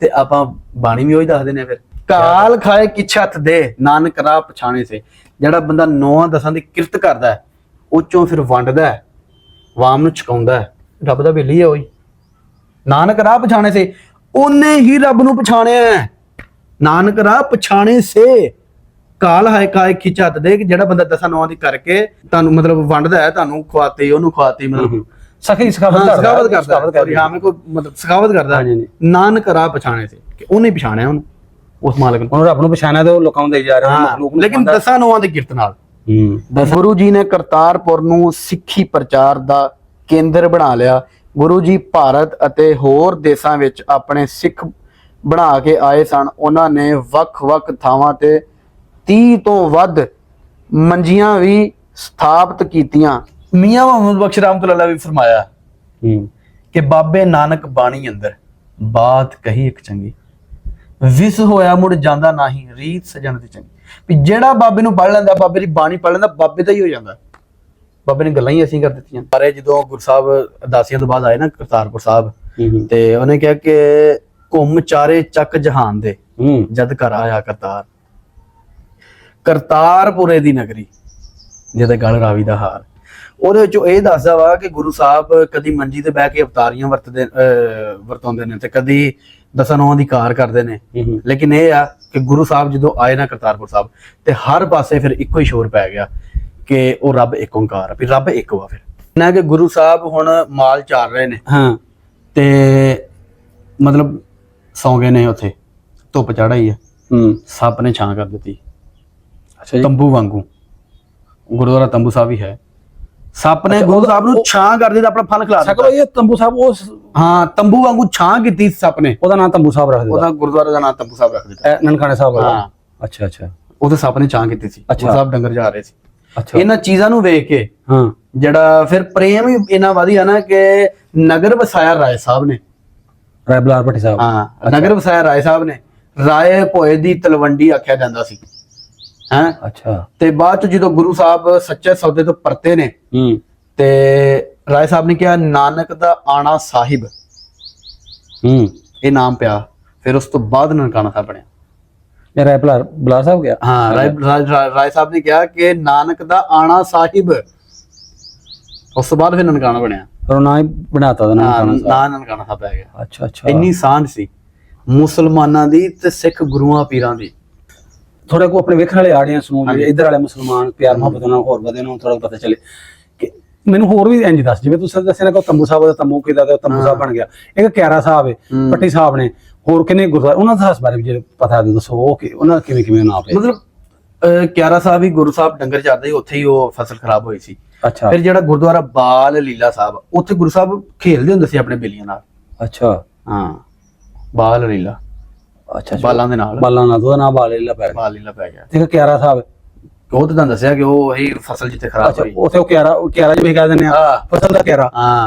ਤੇ ਆਪਾਂ ਬਾਣੀ ਵੀ ਉਹੀ ਦੱਸਦੇ ਨੇ। ਫਿਰ ਕਾਲ ਖਾਏ ਕਿਛ ਹੱਥ ਦੇ ਨਾਨਕ ਰਾਹ ਪਛਾਣੇ ਸੇ। ਜਿਹੜਾ ਬੰਦਾ 9-10 ਦੀ ਕਿਰਤ ਕਰਦਾ ਹੈ, ਉਹ ਚੋਂ ਫਿਰ ਵੰਡਦਾ ਹੈ, ਵਾਮ ਨੂੰ ਛਕਾਉਂਦਾ ਹੈ, ਰੱਬ ਦਾ ਬੇਲੀ ਹੈ ਉਹੀ। ਨਾਨਕ ਰਾਹ ਪਛਾਣੇ ਸੇ, ਉਹਨੇ ਹੀ ਰੱਬ ਨੂੰ ਪਛਾਣਿਆ ਹੈ। ਨਾਨਕ ਰਾਹ ਪਛਾਣੇ ਸੇ ਕਾਲ ਹਾਏ ਕਾਏ ਖਿੱਚ ਹੱਥ ਦੇ। ਜਿਹੜਾ ਬੰਦਾ 10-9 ਦੀ ਕਰਕੇ ਤੁਹਾਨੂੰ ਮਤਲਬ ਵੰਡਦਾ ਹੈ, ਤੁਹਾਨੂੰ ਖਵਾਤੀ ਉਹਨੂੰ ਖਵਾਤੀ, ਮਤਲਬ ਸਖਾਵਤ ਕਰਦਾ ਹਾਂ, ਮੈਂ ਕੋਈ ਮਤਲਬ ਸਖਾਵਤ ਕਰਦਾ। ਨਾਨਕ ਰਾਹ ਪਛਾਣੇ ਸੇ ਕਿ ਉਹਨੇ ਪਛਾਣਿਆ ਉਹਨੂੰ, ਉਸ ਮਾਲਕ ਨੂੰ, ਰੱਬ ਨੂੰ ਪਛਾਣਿਆ ਤੇ ਉਹ ਲੋਕਾਂ ਨੂੰ ਦੇਈ ਜਾ ਰਿਹਾ, ਲੇਕਿਨ 10-9 ਦੀ ਕਿਰਤ ਨਾਲ। ਗੁਰੂ ਜੀ ਨੇ ਕਰਤਾਰਪੁਰ ਨੂੰ ਸਿੱਖੀ ਪ੍ਰਚਾਰ ਦਾ ਕੇਂਦਰ ਬਣਾ ਲਿਆ। ਗੁਰੂ ਜੀ ਭਾਰਤ ਅਤੇ ਹੋਰ ਦੇਸ਼ਾਂ ਵਿੱਚ ਆਪਣੇ ਸਿੱਖ ਬਣਾ ਕੇ ਆਏ ਸਨ। ਉਹਨਾਂ ਨੇ ਵੱਖ-ਵੱਖ ਥਾਵਾਂ ਤੇ 30 ਤੋਂ ਵੱਧ ਮੰਜੀਆਂ ਵੀ ਸਥਾਪਿਤ ਕੀਤੀਆਂ। ਮੀਆਂ ਮੁਹੰਮਦ ਬਖਸ਼ ਰਹਿਮਤੁਲਾਹ ਵੀ ਫਰਮਾਇਆ ਕਿ ਬਾਬੇ ਨਾਨਕ ਬਾਣੀ ਅੰਦਰ ਬਾਤ ਕਹੀ ਇੱਕ ਚੰਗੀ, ਵਿਸ ਹੋਇਆ ਮੁੜ ਜਾਂਦਾ ਨਹੀਂ, ਰੀਤ ਸਜਣ ਦੀ ਚੰਗੀ। ਵੀ ਜਿਹੜਾ ਬਾਬੇ ਨੂੰ ਪੜ੍ਹ ਲੈਂਦਾ, ਬਾਬੇ ਦੀ ਬਾਣੀ ਪੜ੍ਹ ਲੈਂਦਾ, ਬਾਬੇ ਦਾ ਹੀ ਹੋ ਜਾਂਦਾ। ਬਾਬੇ ਨੇ ਗੱਲਾਂ ਹੀ ਅਸੀਂ ਕਰ ਦਿੱਤੀਆਂ। ਪਰ ਜਦੋਂ ਗੁਰੂ ਸਾਹਿਬ ਅਰਦਾਸੀਆਂ ਤੋਂ ਬਾਅਦ ਆਏ ਨਾ ਕਰਤਾਰਪੁਰ ਸਾਹਿਬ, ਤੇ ਉਹਨੇ ਕਿਹਾ ਕਿ ਘੁੰਮ ਚਾਰੇ ਚੱਕ ਜਹਾਨ ਦੇ ਜਦ ਘਰ ਆਇਆ ਕਰਤਾਰ, ਕਰਤਾਰਪੁਰੇ ਦੀ ਨਗਰੀ ਜਿਹਦੇ ਗਲ ਰਾਵੀ ਦਾ ਹਾਰ। ਉਹਦੇ ਵਿੱਚੋਂ ਇਹ ਦੱਸਦਾ ਵਾ ਕਿ ਗੁਰੂ ਸਾਹਿਬ ਕਦੀ ਮੰਜੀ ਤੇ ਬਹਿ ਕੇ ਅਵਤਾਰੀਆਂ ਵਰਤਾਉਂਦੇ ਨੇ, ਤੇ ਕਦੀ 10-9 ਦੀ ਕਾਰ ਕਰਦੇ ਨੇ। ਲੇਕਿਨ ਇਹ ਆ ਕਿ ਗੁਰੂ ਸਾਹਿਬ ਜਦੋਂ ਆਏ ਨਾ ਕਰਤਾਰਪੁਰ ਸਾਹਿਬ, ਤੇ ਹਰ ਪਾਸੇ ਫਿਰ ਇੱਕੋ ਹੀ ਸ਼ੋਰ ਪੈ ਗਿਆ ਕਿ ਉਹ ਰੱਬ ਇੱਕ ਓਂਕਾਰ ਆ, ਵੀ ਰੱਬ ਇੱਕ ਵਾ। ਫਿਰ ਨਾ ਕਿ ਗੁਰੂ ਸਾਹਿਬ ਹੁਣ ਮਾਲ ਚਾਰ ਰਹੇ ਨੇ, ਤੇ ਮਤਲਬ ਸੌਂ ਗਏ ਨੇ ਉੱਥੇ, ਧੁੱਪ ਚੜ੍ਹਾਈ ਆ, ਸੱਪ ਨੇ ਛਾਂ ਕਰ ਦਿੱਤੀ ਤੰਬੂ ਵਾਂਗੂ। ਗੁਰਦੁਆਰਾ ਤੰਬੂ ਸਾਹਿਬ ਵੀ ਹੈ। ਸੱਪ ਨੇ ਗੁਰੂ ਸਾਹਿਬ ਨੂੰ ਛਾਂ ਕਰ ਦਿੱਤਾ, ਆਪਣਾ ਫਨ ਖਿਲਾ ਦਿੱਤਾ। ਇਹ ਤੰਬੂ ਸਾਹਿਬ ਉਸ ਤੰਬੂ ਵਾਂਗੂ ਛਾਂ ਕੀਤੀ ਸੱਪ ਨੇ, ਉਹਦਾ ਨਾਮ ਤੰਬੂ ਸਾਹਿਬ ਰੱਖ ਦਿੱਤਾ, ਉਹਦਾ ਗੁਰਦੁਆਰਾ ਦਾ ਨਾਮ ਤੰਬੂ ਸਾਹਿਬ ਰੱਖ ਦਿੱਤਾ, ਨਨਕਾਣਾ ਸਾਹਿਬ ਵਾਲਾ। ਅੱਛਾ ਉਹਦੇ ਸੱਪ ਨੇ ਛਾਂ ਕੀਤੀ ਸੀ, ਗੁਰੂ ਸਾਹਿਬ ਡੰਗਰ ਜਾ ਰਹੇ ਸੀ। ਇਹਨਾਂ ਚੀਜ਼ਾਂ ਨੂੰ ਵੇਖ ਕੇ ਜਿਹੜਾ ਫਿਰ ਪ੍ਰੇਮ ਹੀ ਇੰਨਾ ਵਧੀਆ ਨਾ ਕਿ ਨਗਰ ਵਸਾਇਆ ਰਾਏ ਸਾਹਿਬ ਨੇ, ਰਾਏ ਬਲਾਰ ਭੱਟੀ ਸਾਹਿਬ। ਨਗਰ ਵਸਾਇਆ ਰਾਏ ਸਾਹਿਬ ਨੇ। ਰਾਏ ਭੋਏ ਦੀ ਤਲਵੰਡੀ ਆਖਿਆ ਜਾਂਦਾ ਸੀ। ਤੇ ਬਾਅਦ ਚ ਜਦੋਂ ਗੁਰੂ ਸਾਹਿਬ ਸੱਚੇ ਸੌਦੇ ਤੋਂ ਪਰਤੇ ਨੇ, ਤੇ ਰਾਏ ਸਾਹਿਬ ਨੇ ਕਿਹਾ ਨਾਨਕ ਦਾ ਆਣਾ ਸਾਹਿਬ, ਇਹ ਨਾਮ ਪਿਆ। ਫਿਰ ਉਸ ਤੋਂ ਬਾਅਦ ਨਨਕਾਣਾ ਸਾਹਿਬ ਬਣਿਆ। ਰਾਏ ਬਲਾਰ ਸਾਹਿਬ ਗਿਆ। ਰਾਏ ਸਾਹਿਬ ਨੇ ਕਿਹਾ ਕਿ ਨਾਨਕ ਦਾ ਆਣਾ ਸਾਹਿਬ, ਉਸ ਤੋਂ ਬਾਅਦ ਫਿਰ ਨਨਕਾਣਾ ਬਣਿਆ। ਨਾ ਹੀ ਬਣਾਤਾ ਨਨਕਾਣਾ ਸਾਹਿਬ ਪੈ ਗਿਆ। ਇੰਨੀ ਸਾਂਝ ਸੀ ਮੁਸਲਮਾਨਾਂ ਦੀ ਤੇ ਸਿੱਖ ਗੁਰੂਆਂ ਪੀਰਾਂ ਦੀ। ਥੋੜਾ ਕੋ ਆਪਣੇ ਵੇਖਣ ਵਾਲੇ ਆਡੀਅנס ਨੂੰ, ਇੱਧਰ ਵਾਲੇ ਮੁਸਲਮਾਨ ਪਿਆਰ ਮੁਹੱਬਤ ਨਾਲ ਹੋਰ ਵਧੇ ਨੂੰ ਥੋੜਾ ਪਤਾ ਚੱਲੇ ਕਿ ਮੈਨੂੰ ਹੋਰ ਵੀ ਇੰਜ ਦੱਸ, ਜਿਵੇਂ ਤੁਸੀਂ ਦੱਸਿਆ ਨਾ ਕਿ ਤੰਬੂ ਸਾਹਿਬ ਦਾ ਤੰਬੂ ਕਿਦਾ ਤੰਬੂ ਸਾਹਿਬ ਬਣ ਗਿਆ, ਇੱਕ ਕਿਆਰਾ ਸਾਹਿਬ ਹੈ, ਪੱਟੀ ਸਾਹਿਬ ਨੇ, ਹੋਰ ਕਿੰਨੇ ਗੁਰਦੁਆਰੇ, ਉਹਨਾਂ ਦਾ ਇਸ ਬਾਰੇ ਵੀ ਜੇ ਪਤਾ ਦੱਸੋ, ਉਹ ਉਹਨਾਂ ਕਿਵੇਂ ਨਾਮ ਪਿਆ। ਮਤਲਬ ਕਿਆਰਾ ਸਾਹਿਬ ਵੀ ਗੁਰੂ ਸਾਹਿਬ ਡੰਗਰ ਚਾਰਦੇ, ਉੱਥੇ ਹੀ ਉਹ ਫਸਲ ਖਰਾਬ ਹੋਈ ਸੀ। ਫਿਰ ਜਿਹੜਾ ਗੁਰਦੁਆਰਾ ਬਾਲ ਲੀਲਾ ਸਾਹਿਬ, ਉੱਥੇ ਗੁਰੂ ਸਾਹਿਬ ਖੇਲਦੇ ਹੁੰਦੇ ਸੀ ਆਪਣੇ ਬੇਲੀਆਂ ਨਾਲ। ਬਾਲ ਲੀਲਾ, ਬਾਲਾਂ ਦੇ ਨਾਲ, ਉਹਦਾ ਨਾਮ ਬਾਲ ਲੀਲਾ ਪੈ ਗਿਆ। ਤੇ ਕਿਆਰਾ ਸਾਹਿਬ, ਉਹ ਤਾਂ ਤੁਹਾਨੂੰ ਦੱਸਿਆ ਕਿ ਉਹ ਇਹੀ ਫਸਲ ਜਿੱਥੇ ਖਰਾਬ ਹੋਈ, ਉੱਥੇ ਉਹ ਕਿਆਰਾ ਜਿਵੇਂ ਕਹਿ ਦਿੰਦੇ ਆ ਫਸਲ ਦਾ ਕਿਆਰਾ।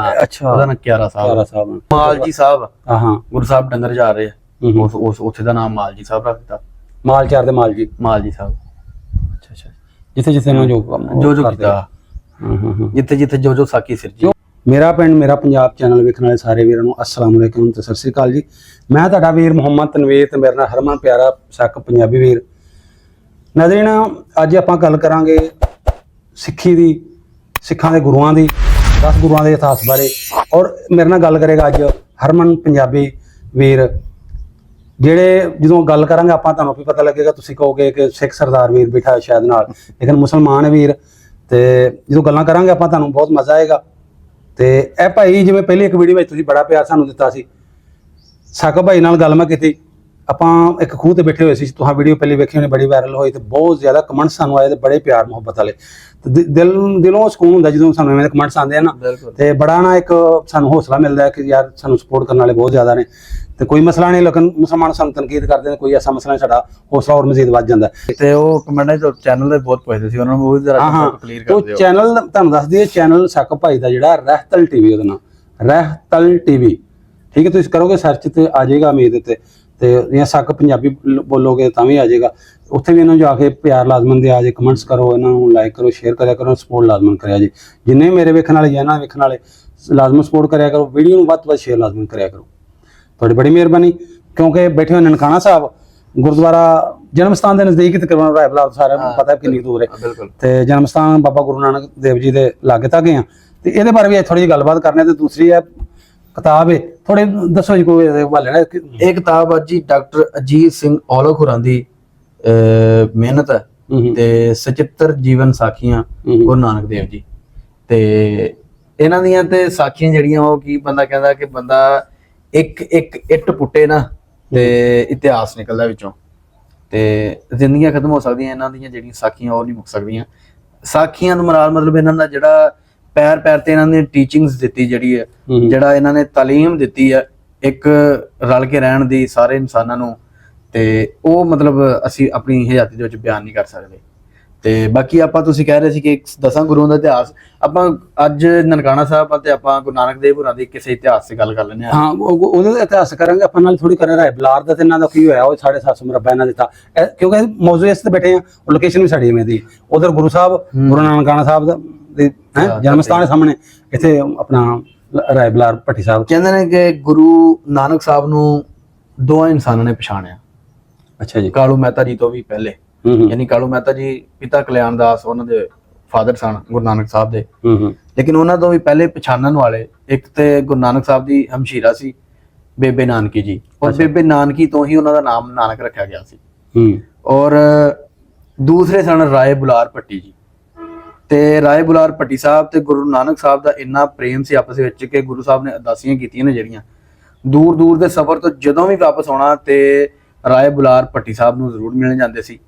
ਉਹਦਾ ਨਾਮ ਕਿਆਰਾ ਸਾਹਿਬ। ਮਾਲਜੀ ਸਾਹਿਬ, ਗੁਰੂ ਸਾਹਿਬ ਡੰਗਰ ਜਾ ਰਹੇ ਆ, ਉੱਥੇ ਦਾ ਨਾਮ ਮਾਲਜੀ ਸਾਹਿਬ ਰੱਖ ਦਿੱਤਾ। ਮਾਲ ਚਾਰ ਦੇ ਮਾਲਜੀ ਸਾਹਿਬ। ਜਿੱਥੇ ਜਿੱਥੇ ਜੋ ਕੀਤਾ, ਜਿੱਥੇ ਜੋ ਸਾਕੀ ਸਿਰਜੀ। ਮੇਰਾ ਪਿੰਡ ਮੇਰਾ ਪੰਜਾਬ ਚੈਨਲ ਵੇਖਣ ਵਾਲੇ ਸਾਰੇ ਵੀਰਾਂ ਨੂੰ अस्सलाम वालेकुम ਤੇ ਸਤਿ ਸ੍ਰੀ ਅਕਾਲ ਜੀ। ਮੈਂ ਤੁਹਾਡਾ ਵੀਰ ਮੁਹੰਮਦ ਤਨਵੀਰ ਤੇ ਮੇਰਾ ਨਾਮ ਹਰਮਨ ਪਿਆਰਾ ਸਿੱਖ ਪੰਜਾਬੀ ਵੀਰ। ਨਾਜ਼ਰੀਨ, ਅੱਜ ਆਪਾਂ ਗੱਲ ਕਰਾਂਗੇ ਸਿੱਖੀ ਦੀ, ਸਿੱਖਾਂ ਦੇ ਗੁਰੂਆਂ ਦੀ, 10 ਗੁਰੂਆਂ ਦੇ ਇਤਿਹਾਸ ਬਾਰੇ। ਔਰ ਮੇਰੇ ਨਾਲ ਗੱਲ ਕਰੇਗਾ ਅੱਜ ਹਰਮਨ ਪੰਜਾਬੀ ਵੀਰ, ਜਿਹੜੇ ਜਦੋਂ ਗੱਲ ਕਰਾਂਗੇ ਆਪਾਂ ਤੁਹਾਨੂੰ ਵੀ ਪਤਾ ਲੱਗੇਗਾ, ਤੁਸੀਂ ਕਹੋਗੇ ਕਿ ਸਿੱਖ ਸਰਦਾਰ ਵੀਰ ਬੈਠਾ ਸ਼ਾਇਦ ਨਾਲ, ਲੇਕਿਨ ਮੁਸਲਮਾਨ ਵੀਰ। ਤੇ ਜਦੋਂ ਗੱਲਾਂ ਕਰਾਂਗੇ ਆਪਾਂ ਤੁਹਾਨੂੰ ਬਹੁਤ ਮਜ਼ਾ ਆਏਗਾ। ਤੇ ਇਹ ਭਾਈ ਜਿਵੇਂ ਪਹਿਲੀ ਇੱਕ ਵੀਡੀਓ ਵਿੱਚ ਤੁਸੀਂ ਬੜਾ ਪਿਆਰ ਸਾਨੂੰ ਦਿੱਤਾ ਸੀ, ਸਾਕਬ ਭਾਈ ਨਾਲ ਗੱਲ ਮੈਂ ਕੀਤੀ, ਆਪਾਂ ਇੱਕ ਖੂਹ ਤੇ ਬੈਠੇ ਹੋਏ ਸੀ, ਤੁਸੀਂ ਵੀਡੀਓ ਪਹਿਲੀ ਵੇਖੀ ਹੋਣੀ, ਬੜੀ ਵਾਇਰਲ ਹੋਈ, ਤੇ ਬਹੁਤ ਜ਼ਿਆਦਾ ਕਮੈਂਟਸ ਸਾਨੂੰ ਆਏ ਤੇ ਬੜੇ ਪਿਆਰ ਮੁਹੱਬਤ ਵਾਲੇ। ਤੇ ਦਿਲੋਂ ਸਕੂਨ ਹੁੰਦਾ ਜਦੋਂ ਸਾਨੂੰ ਐਵੇਂ ਦੇ ਕਮੈਂਟਸ ਆਉਂਦੇ ਆ ਨਾ, ਤੇ ਬੜਾ ਨਾ ਇੱਕ ਸਾਨੂੰ ਹੌਸਲਾ ਮਿਲਦਾ ਹੈ ਕਿ ਯਾਰ ਸਾਨੂੰ ਸਪੋਰਟ ਕਰਨ ਵਾਲੇ ਬਹੁਤ ਜ਼ਿਆਦਾ ਨੇ। ਤੇ ਕੋਈ ਮਸਲਾ ਨਹੀਂ, ਲੇਕਿਨ ਮੁਸਲਮਾਨ ਸਾਨੂੰ ਤਨਕੀਦ ਕਰਦੇ ਨੇ, ਕੋਈ ਐਸਾ ਮਸਲਾ ਨਹੀਂ, ਸਾਡਾ ਹੌਸਲਾ ਹੋਰ ਮਜ਼ੀਦ ਵੱਧ ਜਾਂਦਾ। ਤੇ ਉਹ ਕਮੈਂਟਾਂ ਚ ਚੈਨਲ ਦੇ ਬਹੁਤ ਪੁੱਛਦੇ ਸੀ, ਉਹਨਾਂ ਨੂੰ ਉਹ ਜ਼ਰਾ ਕਲੀਅਰ ਕਰ ਦਿਓ। ਉਹ ਚੈਨਲ ਤੁਹਾਨੂੰ ਦੱਸ ਦਈਏ, ਚੈਨਲ ਸਾਕਬ ਭਾਈ ਦਾ ਜਿਹੜਾ ਰਹਿਤਲ ਟੀਵੀ, ਉਹਦਾ ਨਾਮ ਰਹਿਤਲ ਟੀਵੀ, ਠੀਕ ਹੈ। ਤੁਸੀਂ ਕਰੋਗੇ ਸਰਚ ਤੇ ਆ ਜਾਏਗਾ ਉਮੀਦ ਉੱਤੇ, ਤੇ ਜਾਂ ਸਾਕਬ ਪੰਜਾਬੀ ਬੋਲੋਗੇ ਤਾਂ ਵੀ ਆ ਜਾਏਗਾ। ਉੱਥੇ ਵੀ ਇਹਨਾਂ ਨੂੰ ਜਾ ਕੇ ਪਿਆਰ ਲਾਜ਼ਮਨ ਦਿਆ ਜੇ, ਕਮੈਂਟਸ ਕਰੋ, ਇਹਨਾਂ ਨੂੰ ਲਾਈਕ ਕਰੋ, ਸ਼ੇਅਰ ਕਰਿਆ ਕਰੋ, ਸਪੋਰਟ ਲਾਜ਼ਮਨ ਕਰਿਆ ਜੀ। ਜਿੰਨੇ ਮੇਰੇ ਵੇਖਣ ਵਾਲੇ ਜਾਂ ਨਾ ਵੇਖਣ ਵਾਲੇ, ਲਾਜ਼ਮਨ ਸਪੋਰਟ ਕਰਿਆ ਕਰੋ, ਵੀਡੀਓ ਨੂੰ ਵੱਧ ਤੋਂ ਵੱਧ ਸ਼ੇਅਰ ਲਾਜ਼ਮਨ ਕਰਿਆ ਕਰੋ, ਤੁਹਾਡੀ ਬੜੀ ਮਿਹਰਬਾਨੀ। ਕਿਉਂਕਿ ਬੈਠੇ ਹੋਏ ਨਨਕਾਣਾ ਸਾਹਿਬ ਗੁਰਦੁਆਰਾ ਜਨਮ ਸਥਾਨ ਦੇ ਨਜ਼ਦੀਕ ਤਕਰੀਬਨ ਰਾਏ ਬਲਾਰ ਸਾਰਿਆਂ ਨੂੰ ਪਤਾ ਕਿੰਨੀ ਕੁ ਦੂਰ ਹੈ ਬਿਲਕੁਲ। ਤੇ ਜਨਮ ਸਥਾਨ ਬਾਬਾ ਗੁਰੂ ਨਾਨਕ ਦੇਵ ਜੀ ਦੇ ਲਾਗੇ ਤੱਕ ਆ ਤੇ ਇਹਦੇ ਬਾਰੇ ਵੀ ਥੋੜੀ ਜਿਹੀ ਗੱਲਬਾਤ ਕਰਨੀ ਤੇ ਦੂਸਰੀ ਹੈ ਕਿਤਾਬ ਹੈ ਥੋੜੇ ਦੱਸੋ ਜੀ ਕੋਈ ਇਹਦੇ ਹਵਾਲੇ ਨਾਲ। ਇਹ ਕਿਤਾਬ ਅੱਜ ਜੀ ਡਾਕਟਰ ਅਜੀਤ ਸਿੰਘ ਔਲਖ ਹੋਰਾਂ ਦੀ ਮਿਹਨਤ ਹੈ ਤੇ ਸਚਿੱਤਰ ਜੀਵਨ ਸਾਖੀਆਂ ਗੁਰੂ ਨਾਨਕ ਦੇਵ ਜੀ ਤੇ ਇਹਨਾਂ ਦੀਆਂ ਤੇ ਸਾਖੀਆਂ ਜਿਹੜੀਆਂ ਉਹ ਕੀ ਬੰਦਾ ਕਹਿੰਦਾ ਕਿ ਬੰਦਾ ਇੱਕ ਇੱਕ ਇੱਟ ਪੁੱਟੇ ਨਾ ਤੇ ਇਤਿਹਾਸ ਨਿਕਲਦਾ ਵਿੱਚੋਂ ਤੇ ਜ਼ਿੰਦਗੀਆਂ ਖਤਮ ਹੋ ਸਕਦੀਆਂ ਇਹਨਾਂ ਦੀਆਂ ਜਿਹੜੀਆਂ ਸਾਖੀਆਂ ਉਹ ਨਹੀਂ ਮੁੱਕ ਸਕਦੀਆਂ। ਸਾਖੀਆਂ ਦਾ ਮਤਲਬ ਇਹਨਾਂ ਦਾ ਜਿਹੜਾ ਪੈਰ ਪੈਰ ਤੇ ਇਹਨਾਂ ਨੇ ਟੀਚਿੰਗਸ ਦਿੱਤੀ ਜਿਹੜੀ ਹੈ ਜਿਹੜਾ ਇਹਨਾਂ ਨੇ ਤਾਲੀਮ ਦਿੱਤੀ ਹੈ ਇੱਕ ਰਲ ਕੇ ਰਹਿਣ ਦੀ ਸਾਰੇ ਇਨਸਾਨਾਂ ਨੂੰ ਤੇ ਉਹ ਮਤਲਬ ਅਸੀਂ ਆਪਣੀ ਹਯਾਤੀ ਦੇ ਵਿੱਚ ਬਿਆਨ ਨਹੀਂ ਕਰ ਸਕਦੇ। ਤੇ ਬਾਕੀ ਆਪਾਂ ਤੁਸੀਂ ਕਹਿ ਰਹੇ ਸੀ ਕਿ 10 ਗੁਰੂਆਂ ਦਾ ਇਤਿਹਾਸ ਆਪਾਂ ਅੱਜ ਨਨਕਾਣਾ ਸਾਹਿਬ ਤੇ ਆਪਾਂ ਗੁਰੂ ਨਾਨਕ ਦੇਵ ਹੋਰਾਂ ਦੀ ਕਿਸੇ ਇਤਿਹਾਸ ਦੀ ਗੱਲ ਕਰ ਲੈਂਦੇ ਹਾਂ। ਹਾਂ ਉਹਦੇ ਦਾ ਇਤਿਹਾਸ ਕਰਾਂਗੇ ਆਪਾਂ ਨਾਲ ਥੋੜੀ ਕਰਾਂ ਰਾਏ ਬਲਾਰ ਦਾ ਤੇ ਇਹਨਾਂ ਦਾ ਕੀ ਹੋਇਆ ਉਹ 750 ਮੁਰੱਬਾ ਇਹਨਾਂ ਦਿੱਤਾ ਕਿਉਂਕਿ ਮੌਜੂ ਇਸ ਤੇ ਬੈਠੇ ਆ ਲੋਕੇਸ਼ਨ ਵੀ ਸਾਡੀ ਇਵੇਂ ਦੀ ਉਧਰ ਗੁਰੂ ਸਾਹਿਬ ਗੁਰੂ ਨਾਨਕਾਣਾ ਸਾਹਿਬ ਦਾ ਜਨਮ ਸਥਾਨ ਦੇ ਸਾਹਮਣੇ ਇੱਥੇ ਆਪਣਾ ਰਾਏ ਬਲਾਰ ਭੱਟੀ ਸਾਹਿਬ ਕਹਿੰਦੇ ਨੇ ਕਿ ਗੁਰੂ ਨਾਨਕ ਸਾਹਿਬ ਨੂੰ ਦੋਹਾਂ ਇਨਸਾਨਾਂ ਨੇ ਪਛਾਣਿਆ। ਅੱਛਾ ਜੀ। ਕਾਲੂ ਮਹਿਤਾ ਜੀ ਤੋਂ ਵੀ ਪਹਿਲੇ ਯਾਨੀ ਕਾਲੂ ਮਹਿਤਾ ਜੀ ਪਿਤਾ ਕਲਿਆਣ ਦਾਸ ਉਹਨਾਂ ਦੇ ਫਾਦਰ ਸਨ ਗੁਰੂ ਨਾਨਕ ਸਾਹਿਬ ਦੇ ਲੇਕਿਨ ਉਹਨਾਂ ਤੋਂ ਵੀ ਪਹਿਲੇ ਪਛਾਣਨ ਵਾਲੇ ਇੱਕ ਤੇ ਗੁਰੂ ਨਾਨਕ ਸਾਹਿਬ ਦੀ ਹਮਸ਼ੀਰਾ ਸੀ ਬੇਬੇ ਨਾਨਕੀ ਜੀ ਔਰ ਬੇਬੇ ਨਾਨਕੀ ਤੋਂ ਹੀ ਉਹਨਾਂ ਦਾ ਨਾਮ ਨਾਨਕ ਰੱਖਿਆ ਗਿਆ ਸੀ ਔਰ ਦੂਸਰੇ ਸਨ ਰਾਏ ਬੁਲਾਰ ਭੱਟੀ ਜੀ ਤੇ ਰਾਏ ਬੁਲਾਰ ਭੱਟੀ ਸਾਹਿਬ ਤੇ ਗੁਰੂ ਨਾਨਕ ਸਾਹਿਬ ਦਾ ਇੰਨਾ ਪ੍ਰੇਮ ਸੀ ਆਪਸ ਵਿੱਚ ਕਿ ਗੁਰੂ ਸਾਹਿਬ ਨੇ ਅਰਦਾਸੀਆਂ ਕੀਤੀਆਂ ਨੇ ਜਿਹੜੀਆਂ ਦੂਰ ਦੂਰ ਦੇ ਸਫ਼ਰ ਤੋਂ ਜਦੋਂ ਵੀ ਵਾਪਸ ਆਉਣਾ ਤੇ ਰਾਏ ਬੁਲਾਰ ਭੱਟੀ ਸਾਹਿਬ ਨੂੰ ਜ਼ਰੂਰ ਮਿਲਣ ਜਾਂਦੇ ਸੀ।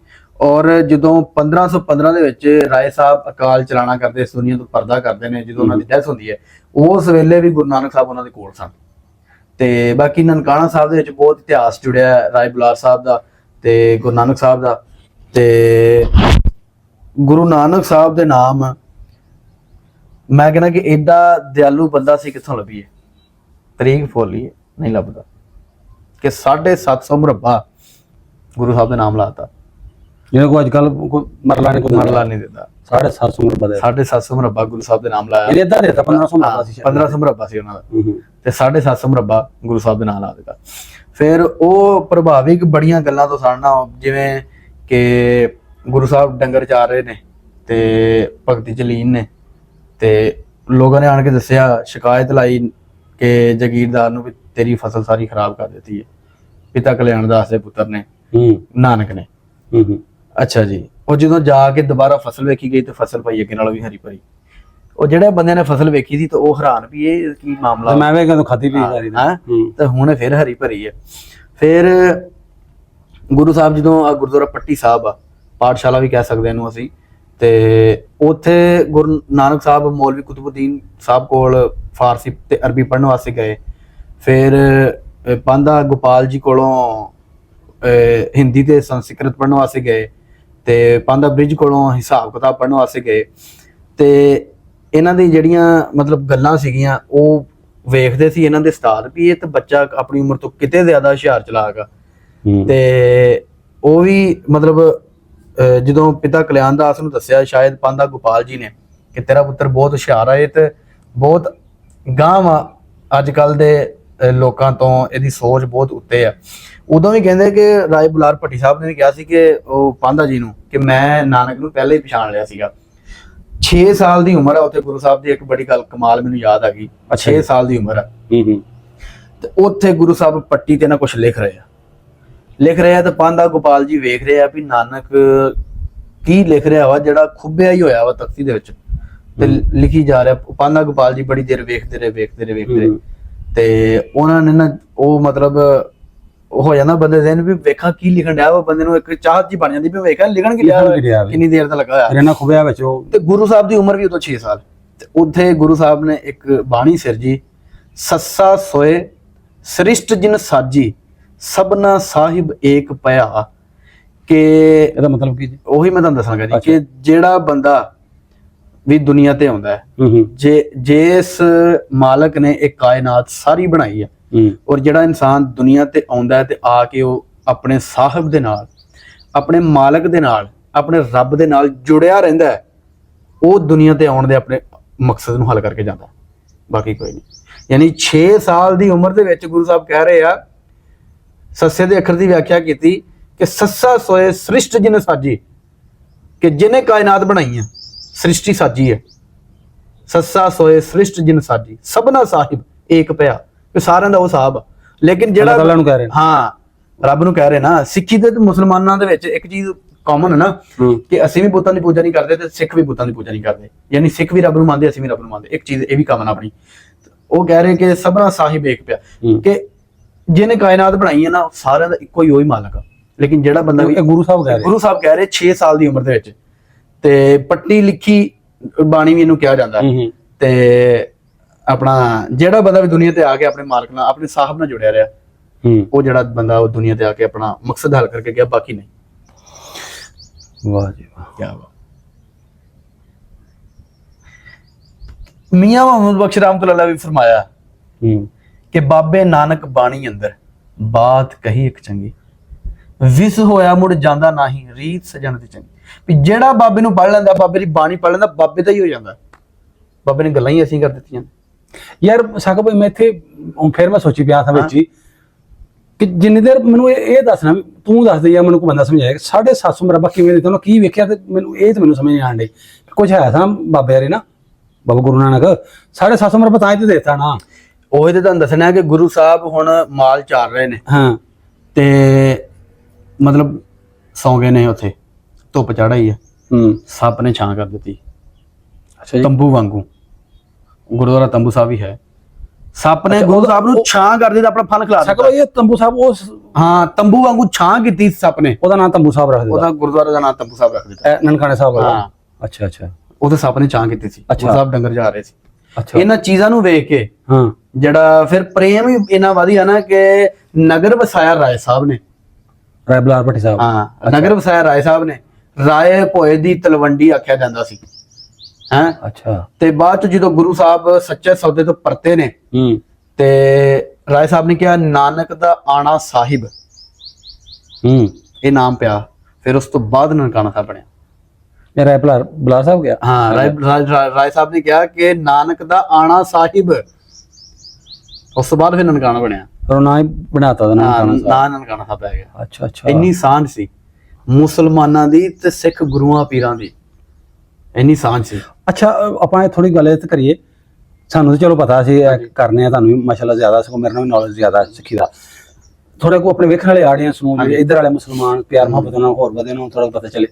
ਔਰ ਜਦੋਂ 1515 ਦੇ ਵਿੱਚ ਰਾਏ ਸਾਹਿਬ ਅਕਾਲ ਚਲਾਣਾ ਕਰਦੇ ਇਸ ਦੁਨੀਆ ਤੋਂ ਪਰਦਾ ਕਰਦੇ ਨੇ ਜਦੋਂ ਉਹਨਾਂ ਦੀ ਡੈਥ ਹੁੰਦੀ ਹੈ ਉਸ ਵੇਲੇ ਵੀ ਗੁਰੂ ਨਾਨਕ ਸਾਹਿਬ ਉਹਨਾਂ ਦੇ ਕੋਲ ਸਨ। ਤੇ ਬਾਕੀ ਨਨਕਾਣਾ ਸਾਹਿਬ ਦੇ ਵਿੱਚ ਬਹੁਤ ਇਤਿਹਾਸ ਜੁੜਿਆ ਹੈ ਰਾਏ ਬੁਲਾਰ ਸਾਹਿਬ ਦਾ ਤੇ ਗੁਰੂ ਨਾਨਕ ਸਾਹਿਬ ਦਾ ਤੇ ਗੁਰੂ ਨਾਨਕ ਸਾਹਿਬ ਦੇ ਨਾਮ ਮੈਂ ਕਹਿੰਦਾ ਕਿ ਏਡਾ ਦਿਆਲੂ ਬੰਦਾ ਸੀ ਕਿੱਥੋਂ ਲੱਭੀਏ ਤਰੀਕ ਫੋਲੀਏ ਨਹੀਂ ਲੱਭਦਾ ਕਿ 750 ਮੁਰੱਬਾ ਗੁਰੂ ਸਾਹਿਬ ਦੇ ਨਾਮ ਲਾਤਾ ਜਿਹੜਾ ਕੋਈ ਅੱਜ ਕੱਲ ਕੋਈ ਮਰਲਾ ਨਹੀਂ ਦਿੰਦਾ 750 ਮੁਰੱਬਾ ਦੇ 750 ਮੁਰੱਬਾ ਗੁਰੂ ਸਾਹਿਬ ਦੇ ਨਾਮ ਲਾਇਆ ਇਹ ਇਦਾਂ ਦੇਤਾ 1500 ਮੁਰੱਬਾ ਸੀ 1500 ਮੁਰੱਬਾ ਸੀ ਉਹਨਾਂ ਦਾ ਤੇ 750 ਮੁਰੱਬਾ ਗੁਰੂ ਸਾਹਿਬ ਦੇ ਨਾਮ ਲਾ ਦਿੱਤਾ। ਫਿਰ ਉਹ ਪ੍ਰਭਾਵਿਕ ਬੜੀਆਂ ਗੱਲਾਂ ਤੋਂ ਸਾੜਨਾ ਜਿਵੇਂ ਕਿ ਗੁਰੂ ਸਾਹਿਬ ਡੰਗਰ ਚਾਰ ਰਹੇ ਨੇ ਤੇ ਭਗਤੀ ਚ ਲੀਨ ਨੇ ਤੇ ਲੋਕਾਂ ਨੇ ਆਣ ਕੇ ਦੱਸਿਆ ਸ਼ਿਕਾਇਤ ਲਾਈ ਕਿ ਜਗੀਰਦਾਰ ਨੂੰ ਵੀ ਤੇਰੀ ਫਸਲ ਸਾਰੀ ਖਰਾਬ ਕਰ ਦਿੱਤੀ ਹੈ ਪਿਤਾ ਕਲਿਆਣ ਦਾਸ ਦੇ ਪੁੱਤਰ ਨੇ ਨਾਨਕ ਨੇ। ਅੱਛਾ ਜੀ। ਉਹ ਜਦੋਂ ਜਾ ਕੇ ਦੁਬਾਰਾ ਫਸਲ ਵੇਖੀ ਗਈ ਤੇ ਫਸਲ ਪਈ ਅੱਗੇ ਨਾਲੋਂ ਵੀ ਹਰੀ ਭਰੀ। ਉਹ ਜਿਹੜੇ ਬੰਦੇ ਨੇ ਫਸਲ ਵੇਖੀ ਸੀ ਤੇ ਉਹ ਹੈਰਾਨ ਵੀ ਇਹ ਕੀ ਮਾਮਲਾ ਮੈਂ ਵੇਖਿਆ ਤਾਂ ਖਾਦੀ ਪੀ ਸਾਰੀ ਤੇ ਹੁਣ ਫਿਰ ਹਰੀ ਭਰੀ ਹੈ। ਫਿਰ ਗੁਰੂ ਸਾਹਿਬ ਜਦੋਂ ਗੁਰਦੁਆਰਾ ਪੱਟੀ ਸਾਹਿਬ ਆ ਪਾਠਸ਼ਾਲਾ ਵੀ ਕਹਿ ਸਕਦੇ ਇਹਨੂੰ ਅਸੀਂ ਤੇ ਉੱਥੇ ਗੁਰੂ ਨਾਨਕ ਸਾਹਿਬ ਮੌਲਵੀ ਕੁਤਬੁੱਦੀਨ ਸਾਹਿਬ ਕੋਲ ਫਾਰਸੀ ਤੇ ਅਰਬੀ ਪੜ੍ਹਨ ਵਾਸਤੇ ਗਏ। ਫਿਰ ਪਾਂਦਾ ਗੋਪਾਲ ਜੀ ਕੋਲੋਂ ਹਿੰਦੀ ਤੇ ਸੰਸਕ੍ਰਿਤ ਪੜ੍ਹਨ ਵਾਸਤੇ ਗਏ ਤੇ ਪਾਂਦਾ ਬ੍ਰਿਜ ਕੋਲੋਂ ਹਿਸਾਬ ਕਿਤਾਬ ਪੜ੍ਹਨ ਵਾਸਤੇ ਗਏ ਤੇ ਇਹਨਾਂ ਦੀ ਜਿਹੜੀਆਂ ਮਤਲਬ ਗੱਲਾਂ ਸੀਗੀਆਂ ਉਹ ਵੇਖਦੇ ਸੀ ਇਹਨਾਂ ਦੇ ਉਸਤਾਦ ਵੀ ਇਹ ਤਾਂ ਬੱਚਾ ਆਪਣੀ ਉਮਰ ਤੋਂ ਕਿਤੇ ਜ਼ਿਆਦਾ ਹੁਸ਼ਿਆਰ ਚਲਾਕ ਆ ਤੇ ਉਹ ਵੀ ਮਤਲਬ ਜਦੋਂ ਪਿਤਾ ਕਲਿਆਣ ਦਾਸ ਨੂੰ ਦੱਸਿਆ ਸ਼ਾਇਦ ਪਾਂਦਾ ਗੋਪਾਲ ਜੀ ਨੇ ਕਿ ਤੇਰਾ ਪੁੱਤਰ ਬਹੁਤ ਹੁਸ਼ਿਆਰ ਆ ਇਹ ਤੇ ਬਹੁਤ ਗਾਂਹ ਵਾ ਅੱਜ ਕੱਲ ਦੇ ਲੋਕਾਂ ਤੋਂ ਇਹਦੀ ਸੋਚ ਬਹੁਤ ਉੱਤੇ ਆ। ਉਦੋਂ ਵੀ ਕਹਿੰਦੇ ਕਿ ਰਾਏ ਬੁਲਾਰ ਭੱਟੀ ਸਾਹਿਬ ਨੇ ਵੀ ਕਿਹਾ ਸੀ ਕਿ ਉਹ ਪਾਂਦਾ ਜੀ ਨੂੰ ਕਿ ਮੈਂ ਨਾਨਕ ਨੂੰ ਪਹਿਲੇ ਹੀ ਪਛਾਣ ਲਿਆ ਸੀਗਾ। 6 ਸਾਲ ਦੀ ਉਮਰ ਆ ਉੱਥੇ ਗੁਰੂ ਸਾਹਿਬ ਦੀ ਇੱਕ ਬੜੀ ਗੱਲ ਕਮਾਲ ਮੈਨੂੰ ਯਾਦ ਆ ਗਈ 6 ਸਾਲ ਦੀ ਉਮਰ ਆ ਤੇ ਉੱਥੇ ਗੁਰੂ ਸਾਹਿਬ ਪੱਟੀ ਤੇ ਨਾ ਕੁਝ ਲਿਖ ਰਹੇ ਆ ਤੇ ਪਾਂਦਾ ਗੋਪਾਲ ਜੀ ਵੇਖ ਰਹੇ ਆ ਵੀ ਨਾਨਕ ਕੀ ਲਿਖ ਰਿਹਾ ਵਾ ਜਿਹੜਾ ਖੁੱਬਿਆ ਹੀ ਹੋਇਆ ਵਾ ਤਖਤੀ ਦੇ ਵਿੱਚ ਤੇ ਲਿਖੀ ਜਾ ਰਿਹਾ। ਪਾਂਦਾ ਗੋਪਾਲ ਜੀ ਬੜੀ ਦੇਰ ਵੇਖਦੇ ਰਹੇ ਤੇ ਉਹਨਾਂ ਨੇ ਨਾ ਉਹ ਮਤਲਬ ਹੋ ਜਾਂਦਾ ਬੰਦੇ ਦੇ ਵੀ ਵੇਖਾਂ ਕੀ ਲਿਖਣ ਡਿਆ ਵਾ ਬੰਦੇ ਨੂੰ ਇੱਕ ਚਾਹਤ ਜੀ ਬਣ ਜਾਂਦੀ ਵੀ ਵੇਖਾਂ ਲਿਖਣ ਕੀ ਲਿਆ ਕਿੰਨੀ ਦੇਰ ਦਾ ਲੱਗਾ ਹੋਇਆ ਇਹਨਾਂ ਖੁੱਬਿਆ ਵਿੱਚ ਉਹ ਤੇ ਗੁਰੂ ਸਾਹਿਬ ਦੀ ਉਮਰ ਵੀ ਉਦੋਂ 6 ਸਾਲ ਤੇ ਉੱਥੇ ਗੁਰੂ ਸਾਹਿਬ ਨੇ ਇੱਕ ਬਾਣੀ ਸਿਰਜੀ ਸੱਸਾ ਸੋਏ ਸ੍ਰਿਸ਼ਟ ਜਿਨ ਸਾਜੀ ਸਭਨਾ ਸਾਹਿਬ ਏਕ ਪਿਆ ਕਿ ਇਹਦਾ ਮਤਲਬ ਕੀ ਜੀ ਉਹੀ ਮੈਂ ਤੁਹਾਨੂੰ ਦੱਸਾਂਗਾ ਜੀ ਕਿ ਜਿਹੜਾ ਬੰਦਾ ਵੀ ਦੁਨੀਆ ਤੇ ਆਉਂਦਾ ਹੈ ਜਿਸ ਮਾਲਕ ਨੇ ਇਹ ਕਾਇਨਾਤ ਸਾਰੀ ਬਣਾਈ ਹੈ ਔਰ ਜਿਹੜਾ ਇਨਸਾਨ ਦੁਨੀਆ ਤੇ ਆਉਂਦਾ ਹੈ ਤੇ ਆ ਕੇ ਉਹ ਆਪਣੇ ਸਾਹਿਬ ਦੇ ਨਾਲ ਆਪਣੇ ਮਾਲਕ ਦੇ ਨਾਲ ਆਪਣੇ ਰੱਬ ਦੇ ਨਾਲ ਜੁੜਿਆ ਰਹਿੰਦਾ ਹੈ ਉਹ ਦੁਨੀਆ ਤੇ ਆਉਣ ਦੇ ਆਪਣੇ ਮਕਸਦ ਨੂੰ ਹੱਲ ਕਰਕੇ ਜਾਂਦਾ ਬਾਕੀ ਕੋਈ ਨਹੀਂ। ਯਾਨੀ 6 ਸਾਲ ਦੀ ਉਮਰ ਦੇ ਵਿੱਚ ਗੁਰੂ ਸਾਹਿਬ ਕਹਿ ਰਹੇ ਆ ਸੱਸੇ ਦੇ ਅੱਖਰ ਦੀ ਵਿਆਖਿਆ ਕੀਤੀ ਕਿ ਸੱਸਾ ਸੋਏ ਸ੍ਰਿਸ਼ਟ ਜਿਨ ਸਾਜੀ, ਕਿ ਜਿਹਨੇ ਕਾਇਨਾਤ ਬਣਾਈ ਹੈ, ਸ੍ਰਿਸ਼ਟੀ ਸਾਜੀ ਹੈ। ਸੱਸਾ ਸੋਏ ਸ੍ਰਿਸ਼ਟ ਜਿਨ ਸਾਜੀ, ਸਭਨਾ ਸਾਹਿਬ ਏਕ ਭਇਆ, ਕਿ ਸਾਰਿਆਂ ਦਾ ਉਹ ਸਾਹਿਬ ਆ। ਲੇਕਿਨ ਜਿਹੜਾ ਅੱਲਾਹ ਤਾਲਾ ਨੂੰ ਕਹਿ ਰਹੇ ਨੇ। ਹਾਂ, ਰੱਬ ਨੂੰ ਕਹਿ ਰਹੇ ਨਾ। ਸਿੱਖੀ ਤੇ ਮੁਸਲਮਾਨਾਂ ਦੇ ਵਿੱਚ ਇੱਕ ਚੀਜ਼ ਕਾਮਨ ਹੈ ਨਾ, ਕਿ ਅਸੀਂ ਵੀ ਬੁੱਤਾਂ ਦੀ ਪੂਜਾ ਨਹੀਂ ਕਰਦੇ ਤੇ ਸਿੱਖ ਵੀ ਬੁੱਤਾਂ ਦੀ ਪੂਜਾ ਨਹੀਂ ਕਰਦੇ, ਯਾਨੀ ਸਿੱਖ ਵੀ ਰੱਬ ਨੂੰ ਮੰਨਦੇ, ਅਸੀਂ ਵੀ ਰੱਬ ਨੂੰ ਮੰਨਦੇ। ਇੱਕ ਚੀਜ਼ ਇਹ ਵੀ ਕਾਮਨ ਆਪਣੀ। ਉਹ ਕਹਿ ਰਹੇ ਕਿ ਸਭਨਾ ਸਾਹਿਬ ਏਕ ਪਿਆ, ਕਿ ਜਿਹਨੇ ਕਾਇਨਾਤ ਬਣਾਈ ਹੈ ਨਾ, ਸਾਰਿਆਂ ਦਾ ਇੱਕੋ ਹੀ ਉਹੀ ਮਾਲਕ ਆ। ਲੇਕਿਨ ਜਿਹੜਾ ਬੰਦਾ ਵੀ ਗੁਰੂ ਸਾਹਿਬ ਕਹਿ ਰਹੇ 6 ਸਾਲ ਦੀ ਉਮਰ ਦੇ ਵਿੱਚ ਤੇ ਪੱਟੀ ਲਿਖੀ ਬਾਣੀ ਵੀ ਇਹਨੂੰ ਕਿਹਾ ਜਾਂਦਾ ਹੈ। ਤੇ ਆਪਣਾ ਜਿਹੜਾ ਬੰਦਾ ਵੀ ਦੁਨੀਆ ਤੇ ਆ ਕੇ ਆਪਣੇ ਮਾਲਕ ਨਾਲ, ਆਪਣੇ ਸਾਹਿਬ ਨਾਲ ਜੁੜਿਆ ਰਿਹਾ, ਉਹ ਜਿਹੜਾ ਬੰਦਾ ਉਹ ਦੁਨੀਆ ਤੇ ਆ ਕੇ ਆਪਣਾ ਮਕਸਦ ਹੱਲ ਕਰਕੇ ਗਿਆ, ਬਾਕੀ ਨਹੀਂ। ਵਾਹ ਜੀ ਵਾਹ, ਕੀ ਬਾਤ। ਮੀਆਂ ਮੁਹੰਮਦ ਬਖਸ਼ ਰਹਿਮਤੁल्लाह ਵੀ ਫਰਮਾਇਆ ਕਿ ਬਾਬੇ ਨਾਨਕ ਬਾਣੀ ਅੰਦਰ ਬਾਤ ਕਹੀ ਇੱਕ ਚੰਗੀ, ਵਿਸ ਹੋਇਆ ਮੁੜ ਜਾਂਦਾ ਨਹੀਂ, ਰੀਤ ਸਜਣ ਦੀ ਚੰਗੀ। ਵੀ ਜਿਹੜਾ ਬਾਬੇ ਨੂੰ ਪੜ੍ਹ ਲੈਂਦਾ, ਬਾਬੇ ਦੀ ਬਾਣੀ ਪੜ੍ਹ ਲੈਂਦਾ, ਬਾਬੇ ਦਾ ਹੀ ਹੋ ਜਾਂਦਾ। ਬਾਬੇ ਨੇ ਗੱਲਾਂ ਹੀ ਅਸੀਂ ਕਰ ਦਿੱਤੀਆਂ ਯਾਰ। ਸਾਕਾ ਭਾਈ ਮੈਂ ਇੱਥੇ ਫਿਰ ਮੈਂ ਸੋਚੀ ਪਿਆ ਸਾਂ ਵਿੱਚ ਹੀ ਕਿ ਜਿੰਨੀ ਦੇਰ ਮੈਨੂੰ ਇਹ ਦੱਸਣਾ, ਤੂੰ ਦੱਸ ਦੇ ਜਾਂ ਮੈਨੂੰ ਕੋਈ ਬੰਦਾ ਸਮਝਾਇਆ ਕਿ 750 ਮਰਬਾ ਕਿਵੇਂ ਦਿੱਤਾ, ਉਹਨੇ ਕੀ ਵੇਖਿਆ, ਤੇ ਮੈਨੂੰ ਇਹ ਤਾਂ ਮੈਨੂੰ ਸਮਝ ਨਹੀਂ ਆਣ ਡਈ। ਕੁਝ ਹੈ ਤਾਂ ਬਾਬੇ ਯਾਰੇ ਨਾ, ਬਾਬਾ ਗੁਰੂ ਨਾਨਕ 750 ਮਰਬਾ ਤਾਂ ਹੀ ਤੇ ਦੇਤਾ ਨਾ। ਉਹ ਤੇ ਤੁਹਾਨੂੰ ਦੱਸਣਾ ਕਿ ਗੁਰੂ ਸਾਹਿਬ ਹੁਣ ਮਾਲ ਚਾਰ ਰਹੇ ਨੇ। ਹਾਂ, ਤੇ ਮਤਲਬ ਸੌਂ ਗਏ ਨੇ ਉੱਥੇ, ਧੁੱਪ ਚੜ੍ਹਾਈ ਹੈ, ਸੱਪ ਨੇ ਛਾਂ ਕਰ ਦਿੱਤੀ। ਅੱਛਾ ਜੀ। ਤੰਬੂ ਵਾਂਗੂ ਗੁਰਦੁਆਰਾ ਤੰਬੂ ਸਾਹਿਬ ਹੀ ਹੈ। ਸੱਪ ਨੇ ਗੁਰੂ ਸਾਹਿਬ ਨੂੰ ਛਾਂ ਕਰ ਦਿੱਤਾ, ਆਪਣਾ ਫਲ ਖਿਲਾ ਸਾਕਾ ਭਾਈ ਇਹ ਤੰਬੂ ਸਾਹਿਬ ਉਸ, ਹਾਂ, ਤੰਬੂ ਵਾਂਗੂ ਛਾਂ ਕੀਤੀ ਸੱਪ ਨੇ। ਉਹਦਾ ਨਾਮ ਤੰਬੂ ਸਾਹਿਬ ਰੱਖ ਦਿੱਤਾ, ਉਹਦਾ ਗੁਰਦੁਆਰੇ ਦਾ ਨਾਮ ਤੰਬੂ ਸਾਹਿਬ ਰੱਖ ਦਿੱਤਾ, ਨਨਕਾਣੇ ਸਾਹਿਬ ਵਾਲਾ। ਹਾਂ, ਅੱਛਾ ਅੱਛਾ। ਉਹਦੇ ਸੱਪ ਨੇ ਛਾਂ ਕੀਤੀ ਸੀ, ਗੁਰੂ ਸਾਹਿਬ ਡੰਗਰ ਜਾ ਰਹੇ ਸੀ। ਅੱਛਾ। ਇਹਨਾਂ ਚੀਜ਼ਾਂ ਨੂੰ ਵੇਖ ਕੇ ਹਾਂ, ਜਿਹੜਾ ਫਿਰ ਪ੍ਰੇਮ ਹੀ ਇੰਨਾ ਵਧੀਆ ਨਾ ਕਿ ਨਗਰ ਵਸਾਇਆ ਰਾਏ ਸਾਹਿਬ ਨੇ। ਰਾਏ ਬਲਾਰ ਭੱਟੀ ਸਾਹਿਬ। ਹਾਂ, ਨਗਰ ਵਸਾਇਆ ਰਾਏ ਸਾਹਿਬ ਨੇ। ਰਾਏ ਭੋਏ ਦੀ ਤਲਵੰਡੀ ਆਖਿਆ ਜਾਂਦਾ ਸੀ। ਹੈਂ, ਅੱਛਾ। ਤੇ ਬਾਅਦ ਚ ਜਦੋਂ ਗੁਰੂ ਸਾਹਿਬ ਸੱਚੇ ਸੌਦੇ ਤੋਂ ਪਰਤੇ ਨੇ, ਤੇ ਰਾਏ ਸਾਹਿਬ ਨੇ ਕਿਹਾ ਨਾਨਕ ਦਾ ਆਣਾ ਸਾਹਿਬ, ਇਹ ਨਾਮ ਪਿਆ। ਫਿਰ ਉਸ ਤੋਂ ਬਾਅਦ ਨਨਕਾਣਾ ਸਾਹਿਬ ਬਣਿਆ। ਇਹ ਰਾਏ ਬਲਾਰ ਸਾਹਿਬ ਗਿਆ। ਹਾਂ, ਰਾਏ ਸਾਹਿਬ ਨੇ ਕਿਹਾ ਕਿ ਨਾਨਕ ਦਾ ਆਣਾ ਸਾਹਿਬ, ਉਸ ਤੋਂ ਬਾਅਦ ਫਿਰ ਨਨਕਾਣਾ ਬਣਿਆ। ਪਰ ਉਹ ਨਾ ਹੀ ਬਣਾਤਾ ਦਾ ਨਾਮ ਨਨਕਾਣਾ ਸਾਹਿਬ ਪੈ ਗਿਆ। ਅੱਛਾ ਅੱਛਾ। ਇੰਨੀ ਸਾਂਝ ਸੀ ਮੁਸਲਮਾਨਾਂ ਦੀ ਤੇ ਸਿੱਖ ਗੁਰੂਆਂ ਪੀਰਾਂ ਦੀ, ਇੰਨੀ ਸਾਂਝ ਸੀ। ਅੱਛਾ, ਆਪਾਂ ਇਹ ਥੋੜੀ ਗੱਲ ਇਹ ਤੇ ਕਰੀਏ। ਸਾਨੂੰ ਤਾਂ ਚਲੋ ਪਤਾ ਸੀ ਇਹ ਕਰਨੇ ਆ, ਤੁਹਾਨੂੰ ਵੀ ਮਾਸ਼ਾਅੱਲਾ ਜ਼ਿਆਦਾ, ਸਗੋਂ ਮੇਰੇ ਨਾਲ ਵੀ ਨੌਲੇਜ ਜ਼ਿਆਦਾ ਸਿੱਖੀ ਦਾ। ਥੋੜਾ ਕੋ ਆਪਣੇ ਵੇਖਣ ਵਾਲੇ ਆਡੀਅנס ਨੂੰ, ਜਿਹੜੇ ਇੱਧਰ ਵਾਲੇ ਮੁਸਲਮਾਨ ਪਿਆਰ ਮੁਹੱਬਤ ਨਾਲ ਹੋਰ ਵਧੇ ਨੂੰ ਥੋੜਾ ਪਤਾ ਚੱਲੇ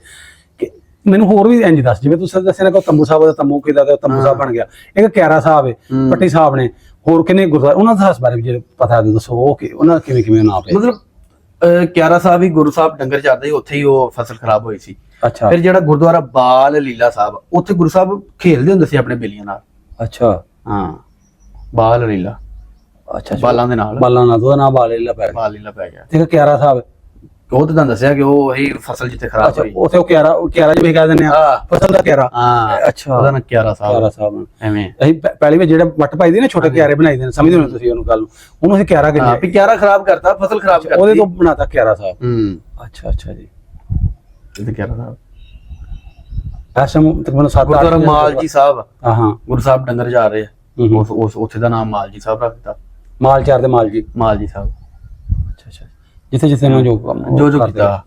ਕਿ ਮੈਨੂੰ ਹੋਰ ਵੀ ਇੰਜ ਦੱਸ, ਜਿਵੇਂ ਤੁਸੀਂ ਦੱਸਿਆ ਨਾ ਕਿ ਤੰਬੂ ਸਾਹਿਬ ਦਾ ਤੰਬੂ ਕਿਦਾ ਤੇ ਤੰਬੂ ਸਾਹਿਬ ਬਣ ਗਿਆ, ਇੱਕ ਕਿਆਰਾ ਸਾਹਿਬ ਹੈ, ਪੱਟੀ ਸਾਹਿਬ ਨੇ, ਹੋਰ ਕਿੰਨੇ ਗੁਰਦੁਆਰੇ, ਉਹਨਾਂ ਦਾ ਬਾਰੇ ਵੀ ਜੇ ਪਤਾ ਦੱਸੋ, ਉਹ ਕਿ ਉਹਨਾਂ ਦਾ ਕਿਵੇਂ ਕਿਵੇਂ ਨਾਮ ਪਿਆ। ਮਤਲਬ ਕਿਆਰਾ ਸਾਹਿਬ ਹੀ ਗੁਰੂ ਸਾਹਿਬ ਡੰਗਰ ਚਾਰਦੇ ਸੀ, ਉੱਥੇ ਹੀ ਉਹ ਫਸਲ ਖਰਾਬ ਹੋਈ ਸੀ। ਅੱਛਾ। ਫਿਰ ਜਿਹੜਾ ਗੁਰਦੁਆਰਾ ਬਾਲ ਲੀਲਾ ਸਾਹਿਬ, ਉੱਥੇ ਗੁਰੂ ਸਾਹਿਬ ਖੇਲਦੇ ਹੁੰਦੇ ਸੀ ਆਪਣੇ ਬੇਲੀਆਂ ਨਾਲ। ਅੱਛਾ। ਹਾਂ, ਬਾਲ ਲੀਲਾ। ਅੱਛਾ, ਬਾਲਾਂ ਦੇ ਨਾਲ, ਬਾਲਾਂ ਨਾਲ ਉਹਦਾ ਨਾਮ ਬਾਲ ਲੀਲਾ ਪੈ ਗਿਆ। ਬਾਲ ਲੀਲਾ ਪੈ ਗਿਆ। ਤੇ ਕਿਆਰਾ ਸਾਹਿਬ, ਉਹ ਤਾਂ ਤੁਹਾਨੂੰ ਦੱਸਿਆ ਕਿ ਉਹ ਇਹੀ ਫਸਲ ਜਿੱਥੇ ਖਰਾਬ ਹੋਈ, ਉੱਥੇ ਉਹ ਕਿਆਰਾ ਜਿਵੇਂ ਕਹਿ ਦਿੰਦੇ ਆ, ਫਸਲ ਦਾ ਕਿਆਰਾ। ਹਾਂ, ਅੱਛਾ, ਉਹਦਾ ਨਾਮ ਕਿਆਰਾ ਸਾਹਿਬ। ਐਵੇਂ ਅਸੀਂ ਪਹਿਲੀ ਵਾਰ ਜਿਹੜੇ ਵੱਟ ਪਾਈਦੇ ਨਾ, ਛੋਟੇ ਕਿਆਰੇ ਬਣਾਈਦੇ ਨੇ, ਸਮਝਦੇ ਹੋ ਤੁਸੀਂ ਉਹਨੂੰ ਗੱਲ ਨੂੰ, ਉਹਨੂੰ ਅਸੀਂ ਕਿਆਰਾ ਕਹਿੰਦੇ ਆ। ਵੀ ਕਿਆਰਾ ਖਰਾਬ ਕਰਤਾ, ਫਸਲ ਖਰਾਬ ਕਰਤੀ, ਉਹਦੇ ਤੋਂ ਬਣਾਤਾ ਕਿਆਰਾ ਸਾਹਿਬ। ਅੱਛਾ ਅੱਛਾ ਜੀ। ਇਹ ਕਿਆਰਾ ਸਾਹਿਬ। ਐਸਮ ਤਕਰੀਬਨ 7 ਗੁਰਦੁਆਰਾ ਮਾਲਜੀ ਸਾਹਿਬ, ਹਾਂ, ਗੁਰੂ ਸਾਹਿਬ ਡੰਗਰ ਜਾ ਰਹੇ ਆ, ਉਸ ਉੱਥੇ ਦਾ ਨਾਮ ਮਾਲਜੀ ਸਾਹਿਬ ਰੱਖ ਦਿੱਤਾ। ਮਾਲਚਾਰ ਦੇ ਮਾਲਜੀ ਸਾਹਿਬ। ਅੱਛਾ ਅੱਛਾ। ਜਿੱਥੇ ਜਿੱਥੇ ਨੂੰ ਜੋ ਕੀਤਾ,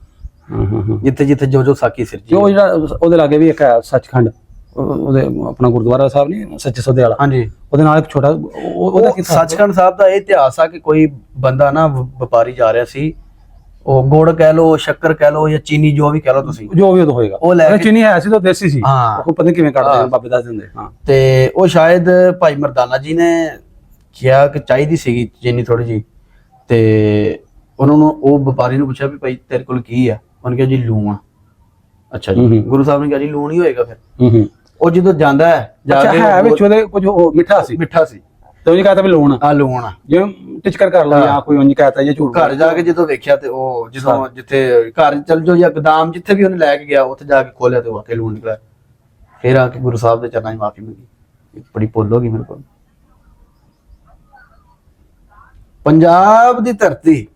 ਜਿੱਥੇ ਜਿੱਥੇ ਜੋ ਸਾਕੀ ਸਿਰਜੀ। ਉਹ ਜਿਹੜਾ ਉਹਦੇ ਲਾਗੇ ਵੀ ਇੱਕ ਹੈ ਸੱਚਖੰਡ, ਉਹਦੇ ਆਪਣਾ ਗੁਰਦੁਆਰਾ ਸਾਹਿਬ ਨਹੀਂ, ਸੱਚੇ ਸੌਦੇ ਵਾਲਾ। ਹਾਂਜੀ, ਉਹਦੇ ਨਾਲ ਇੱਕ ਛੋਟਾ ਉਹਦਾ ਸੱਚਖੰਡ ਸਾਹਿਬ ਦਾ ਇਹ ਇਤਿਹਾਸ ਆ ਕਿ ਕੋਈ ਬੰਦਾ ਨਾ ਵਪਾਰੀ ਜਾ ਰਿਹਾ ਸੀ, ਉਹ ਗੁੜ ਕਹਿ ਲੋ, ਸ਼ੱਕਰ ਕਹਿ ਲੋ, ਜਾਂ ਚੀਨੀ, ਜੋ ਵੀ ਕਹਿ ਲੋ ਤੁਸੀਂ, ਜੋ ਵੀ ਉਹ ਹੋਏਗਾ। ਉਹ ਲੈ ਕੇ ਚੀਨੀ ਹੈ ਸੀ ਤਾਂ ਦੇਸੀ ਸੀ। ਹਾਂ, ਉਹ ਪਤਾ ਨਹੀਂ ਕਿਵੇਂ ਕੱਢਦੇ ਆ, ਬਾਬੇ ਦੱਸ ਦਿੰਦੇ। ਹਾਂ, ਤੇ ਉਹ ਸ਼ਾਇਦ ਭਾਈ ਮਰਦਾਨਾ ਜੀ ਨੇ ਕਿਹਾ ਕਿ ਚਾਹੀਦੀ ਸੀਗੀ ਚੀਨੀ ਥੋੜੀ ਜੀ, ਤੇ ਉਹਨਾਂ ਨੂੰ ਉਹ ਵਪਾਰੀ ਨੂੰ ਪੁੱਛਿਆ ਵੀ ਭਾਈ ਤੇਰੇ ਕੋਲ ਕੀ ਆ? ਉਹਨੇ ਕਿਹਾ ਜੀ ਲੂਣ। ਅੱਛਾ ਜੀ। ਗੁਰੂ ਸਾਹਿਬ ਨੇ ਕਿਹਾ ਜੀ ਲੂਣ ਹੀ ਹੋਏਗਾ ਫਿਰ। ਉਹ ਜਦੋਂ ਜਾਂਦਾ ਹੈ ਜਾ ਕੇ, ਹੈ ਵਿੱਚ ਉਹਦੇ ਕੁਝ ਮਿੱਠਾ ਸੀ ਤੇ ਉਹ ਕਹਤਾ ਵੀ ਲੂਣ ਆ, ਲੂਣ ਜਿਵੇਂ ਟਿਚਕਰ ਕਰ ਲਓ, ਜਾਂ ਕੋਈ ਉਂਝ ਕਹਤਾ ਜਾਂ ਝੂਠ। ਘਰ ਜਾ ਕੇ ਜਦੋਂ ਵੇਖਿਆ ਤੇ ਉਹ ਜਦੋਂ ਜਿੱਥੇ ਘਰ ਚੱਲ ਜਾਓ ਜਾਂ ਗੋਦਾਮ ਜਿੱਥੇ ਵੀ ਉਹਨੇ ਲੈ ਕੇ ਗਿਆ, ਉੱਥੇ ਜਾ ਕੇ ਖੋਲਿਆ ਤੇ ਵਾਕਈ ਲੂਣ ਨਿਕਲਿਆ। ਫਿਰ ਆ ਕੇ ਗੁਰੂ ਸਾਹਿਬ ਦੇ ਚਰਨਾਂ 'ਚ ਮਾਫੀ ਮੰਗੀ, ਬੜੀ ਭੁੱਲ ਹੋ ਗਈ ਮੇਰੇ ਕੋਲ। ਪੰਜਾਬ ਦੀ ਧਰਤੀ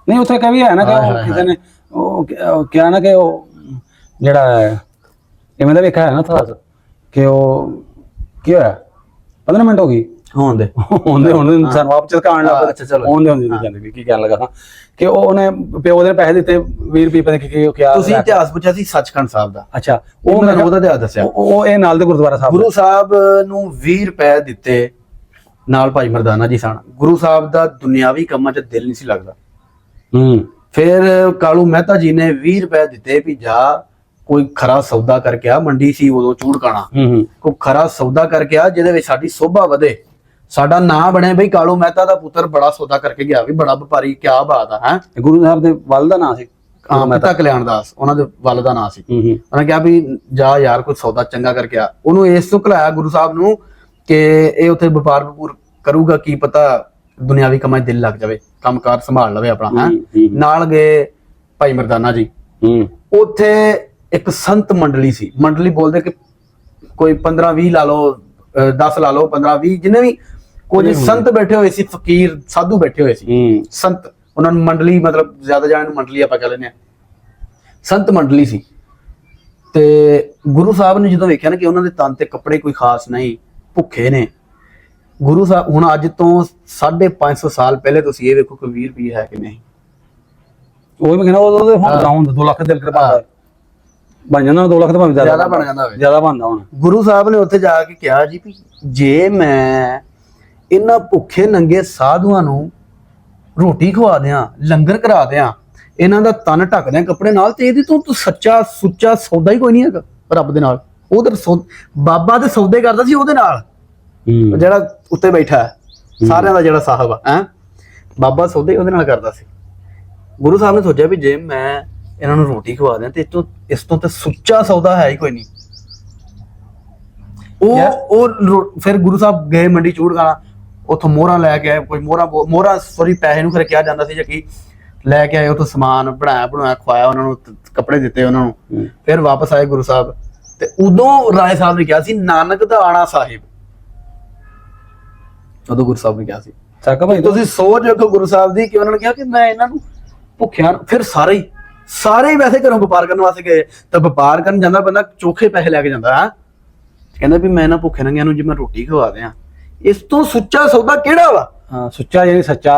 ਨਹੀਂ, ਉੱਥੇ ਕਵੀ ਹੈ ਨਾ ਕਿ ਕਿਸੇ ਨੇ ਉਹ ਕਿਹਾ ਨਾ ਕਿ ਉਹ ਜਿਹੜਾ ਇਵੇਂ ਦਾ ਵੇਖਿਆ ਹੈ ਨਾ ਥੋੜਾ ਕਿ ਉਹ ਕੀ ਹੋਇਆ 15 ਮਿੰਟ ਹੋ ਗਈ। ਹੁੰਦੇ ਹੁਣ ਸਾਨੂੰ ਆਪ ਚਲਕਾਣ ਲੱਗ ਅੱਛਾ, ਚਲੋ। ਹੁੰਦੇ ਜਾਂਦੇ ਵੀ ਕੀ ਕਹਿਣ ਲੱਗਾ ਹਾਂ ਕਿ ਉਹਨੇ ਪਿਓ ਦੇ ਪੈਸੇ ਦਿੱਤੇ 20 ਰੁਪਏ ਪਤਾ ਕੀ ਕਿਹਾ ਤੁਸੀਂ ਇਤਿਹਾਸ ਪੁੱਛਿਆ ਸੀ ਸੱਚਖੰਡ ਸਾਹਿਬ ਦਾ। ਅੱਛਾ ਉਹ ਮੈਨੂੰ ਉਹਦਾ ਇਤਿਹਾਸ ਦੱਸਿਆ। ਉਹ ਇਹ ਨਾਲ ਦੇ ਗੁਰਦੁਆਰਾ ਸਾਹਿਬ ਗੁਰੂ ਸਾਹਿਬ ਨੂੰ 20 ਰੁਪਏ ਦਿੱਤੇ, ਨਾਲ ਭਾਈ ਮਰਦਾਨਾ ਜੀ ਸਨ। ਗੁਰੂ ਸਾਹਿਬ ਦਾ ਦੁਨਿਆਵੀ ਕੰਮਾਂ 'ਚ ਦਿਲ ਨਹੀਂ ਸੀ ਲੱਗਦਾ। ਫਿਰ ਕਾਲੂ ਮਹਿਤਾ ਜੀ ਨੇ 20 ਰੁਪਏ ਦਿੱਤੇ ਵੀ ਜਾ ਕੋਈ ਖਰਾ ਸੌਦਾ ਕਰਕੇ ਆ, ਮੰਡੀ ਸੀ ਉਦੋਂ ਚੂੜਕਾਣਾ, ਕੋਈ ਖਰਾ ਸੌਦਾ ਕਰਕੇ ਆ ਜਿਹਦੇ ਵਿੱਚ ਸਾਡੀ ਸੋਭਾ ਵਧੇ, ਸਾਡਾ ਨਾਂ ਬਣੇ ਬਈ ਕਾਲੂ ਮਹਿਤਾ ਦਾ ਪੁੱਤਰ ਬੜਾ ਸੌਦਾ ਕਰਕੇ ਗਿਆ, ਵੀ ਬੜਾ ਵਪਾਰੀ, ਕਿਆ ਬਾਤ ਆ। ਹੈ ਗੁਰੂ ਸਾਹਿਬ ਦੇ ਵੱਲ ਦਾ ਨਾਂ ਸੀ ਮਹਿਤਾ ਕਲਿਆਣ ਦਾਸ, ਉਹਨਾਂ ਦੇ ਵੱਲ ਦਾ ਨਾਂ ਸੀ। ਉਹਨੇ ਕਿਹਾ ਵੀ ਜਾ ਯਾਰ ਕੋਈ ਸੌਦਾ ਚੰਗਾ ਕਰਕੇ ਆ। ਉਹਨੂੰ ਇਸ ਤੋਂ ਘਲਾਇਆ ਗੁਰੂ ਸਾਹਿਬ ਨੂੰ ਕਿ ਇਹ ਉੱਥੇ ਵਪਾਰ ਵਪੂਰ ਕਰੂਗਾ, ਕੀ ਪਤਾ ਦੁਨਿਆਵੀ ਕੰਮਾਂ 'ਚ ਦਿਲ ਲੱਗ ਜਾਵੇ, ਕੰਮਕਾਰ ਸੰਭਾਲ ਲਵੇ ਆਪਣਾ। ਹੈ ਨਾਲ ਗਏ ਭਾਈ ਮਰਦਾਨਾ ਜੀ। ਉੱਥੇ ਇੱਕ ਸੰਤ ਮੰਡਲੀ ਸੀ, ਮੰਡਲੀ ਬੋਲਦੇ ਕਿ ਕੋਈ 15-20 ਲਾ ਲਓ, 10 ਲਾ ਲਓ, 15-20 ਜਿੰਨੇ ਵੀ ਕੁਝ ਸੰਤ ਬੈਠੇ ਹੋਏ ਸੀ, ਫਕੀਰ ਸਾਧੂ ਬੈਠੇ ਹੋਏ ਸੀ। ਸੰਤ, ਉਹਨਾਂ ਨੂੰ ਮੰਡਲੀ, ਮਤਲਬ ਜ਼ਿਆਦਾ ਜਾਣ ਨੂੰ ਮੰਡਲੀ ਆਪਾਂ ਕਹਿ ਲੈਂਦੇ ਹਾਂ, ਸੰਤ ਮੰਡਲੀ ਸੀ। ਤੇ ਗੁਰੂ ਸਾਹਿਬ ਨੇ ਜਦੋਂ ਵੇਖਿਆ ਨਾ ਕਿ ਉਹਨਾਂ ਦੇ ਤਨ ਤੇ ਕੱਪੜੇ ਕੋਈ ਖਾਸ ਨਹੀਂ, ਭੁੱਖੇ ਨੇ, ਗੁਰੂ ਸਾਹਿਬ ਹੁਣ ਅੱਜ ਤੋਂ 550 ਸਾਲ ਪਹਿਲੇ ਤੁਸੀਂ ਇਹ ਵੇਖੋ ਕਿ 20 ਰੁਪਏ ਹੈ ਕਿ ਨਹੀਂ। ਉਹ ਮੈਂ ਕਹਿੰਦਾ ਉਹਦੇ ਹੁਣ 2 ਲੱਖ ਦਿਲ ਕਰ ਬਣ ਜਾਂਦਾ, 2 ਲੱਖ ਤਾਂ ਭਾਵੇਂ ਜ਼ਿਆਦਾ ਬਣ ਜਾਂਦਾ ਹੋਵੇ, ਜ਼ਿਆਦਾ ਬਣਦਾ ਹੁਣ। ਗੁਰੂ ਸਾਹਿਬ ਨੇ ਉੱਥੇ ਜਾ ਕੇ ਕਿਹਾ ਜੀ ਵੀ ਜੇ ਮੈਂ ਇਹਨਾਂ ਭੁੱਖੇ ਨੰਗੇ ਸਾਧੂਆਂ ਨੂੰ ਰੋਟੀ ਖਵਾ ਦਿਆਂ, ਲੰਗਰ ਕਰਾ ਦਿਆਂ, ਇਹਨਾਂ ਦਾ ਤਨ ਢੱਕ ਦਿਆਂ ਕੱਪੜੇ ਨਾਲ, ਤੇ ਇਹਦੇ ਤੋਂ ਸੱਚਾ ਸੁੱਚਾ ਸੌਦਾ ਹੀ ਕੋਈ ਨਹੀਂ ਹੈਗਾ ਰੱਬ ਦੇ ਨਾਲ। ਉਹ ਤਾਂ ਬਾਬਾ ਦੇ ਸੌਦੇ ਕਰਦਾ ਸੀ ਉਹਦੇ ਨਾਲ, ਜਿਹੜਾ ਉੱਤੇ ਬੈਠਾ ਹੈ ਸਾਰਿਆਂ ਦਾ, ਜਿਹੜਾ ਸਾਹਿਬ ਹੈ, ਬਾਬਾ ਸੌਦੇ ਉਹਦੇ ਨਾਲ ਕਰਦਾ ਸੀ। ਗੁਰੂ ਸਾਹਿਬ ਨੇ ਸੋਚਿਆ ਵੀ ਜੇ ਮੈਂ ਇਹਨਾਂ ਨੂੰ ਰੋਟੀ ਖਵਾ ਦਿਆਂ ਤੇ ਇਸ ਤੋਂ ਤਾਂ ਸੁੱਚਾ ਸੌਦਾ ਹੈ ਹੀ ਕੋਈ ਨਹੀਂ। ਉਹ ਫਿਰ ਗੁਰੂ ਸਾਹਿਬ ਗਏ ਮੰਡੀ ਚੂੜਕਾਣਾ, ਉੱਥੋਂ ਮੋਹਰਾਂ ਲੈ ਕੇ ਆਏ, ਕੋਈ ਮੋਹਰਾਂ ਸੋਰੀ ਪੈਸੇ ਨੂੰ ਫਿਰ ਕਿਹਾ ਜਾਂਦਾ ਸੀ, ਜਾਂ ਕੀ ਲੈ ਕੇ ਆਏ ਉੱਥੋਂ ਸਮਾਨ ਬਣਾਇਆ ਖਵਾਇਆ, ਉਹਨਾਂ ਨੂੰ ਕੱਪੜੇ ਦਿੱਤੇ ਉਹਨਾਂ ਨੂੰ। ਫਿਰ ਵਾਪਸ ਆਏ ਗੁਰੂ ਸਾਹਿਬ, ਤੇ ਉਦੋਂ ਰਾਏ ਸਾਹਿਬ ਨੇ ਕਿਹਾ ਸੀ ਨਾਨਕ ਦਾ ਆਣਾ ਸਾਹਿਬ। ਉਦੋਂ ਗੁਰੂ ਸਾਹਿਬ ਨੇ ਕਿਹਾ ਸੀ, ਸਾਕਾ ਭਾਈ ਤੁਸੀਂ ਸੋਚ ਰੱਖੋ ਗੁਰੂ ਸਾਹਿਬ ਦੀ, ਕਿ ਉਹਨਾਂ ਨੇ ਕਿਹਾ ਕਿ ਮੈਂ ਇਹਨਾਂ ਨੂੰ ਭੁੱਖਿਆਂ, ਫਿਰ ਸਾਰੇ ਹੀ ਵੈਸੇ ਘਰੋਂ ਵਪਾਰ ਕਰਨ ਵਾਸਤੇ ਗਏ, ਤਾਂ ਵਪਾਰ ਕਰਨ ਜਾਂਦਾ ਬੰਦਾ ਚੋਖੇ ਪੈਸੇ ਲੈ ਕੇ ਜਾਂਦਾ ਹੈ, ਕਹਿੰਦਾ ਵੀ ਮੈਂ ਇਹਨਾਂ ਭੁੱਖੇ ਨੰਗਿਆਂ ਨੂੰ ਜੇ ਮੈਂ ਰੋਟੀ ਖਵਾ ਦਿਆਂ, ਇਸ ਤੋਂ ਸੁੱਚਾ ਸੌਦਾ ਕਿਹੜਾ ਵਾ। ਹਾਂ, ਸੁੱਚਾ ਯਾਨੀ ਸੱਚਾ,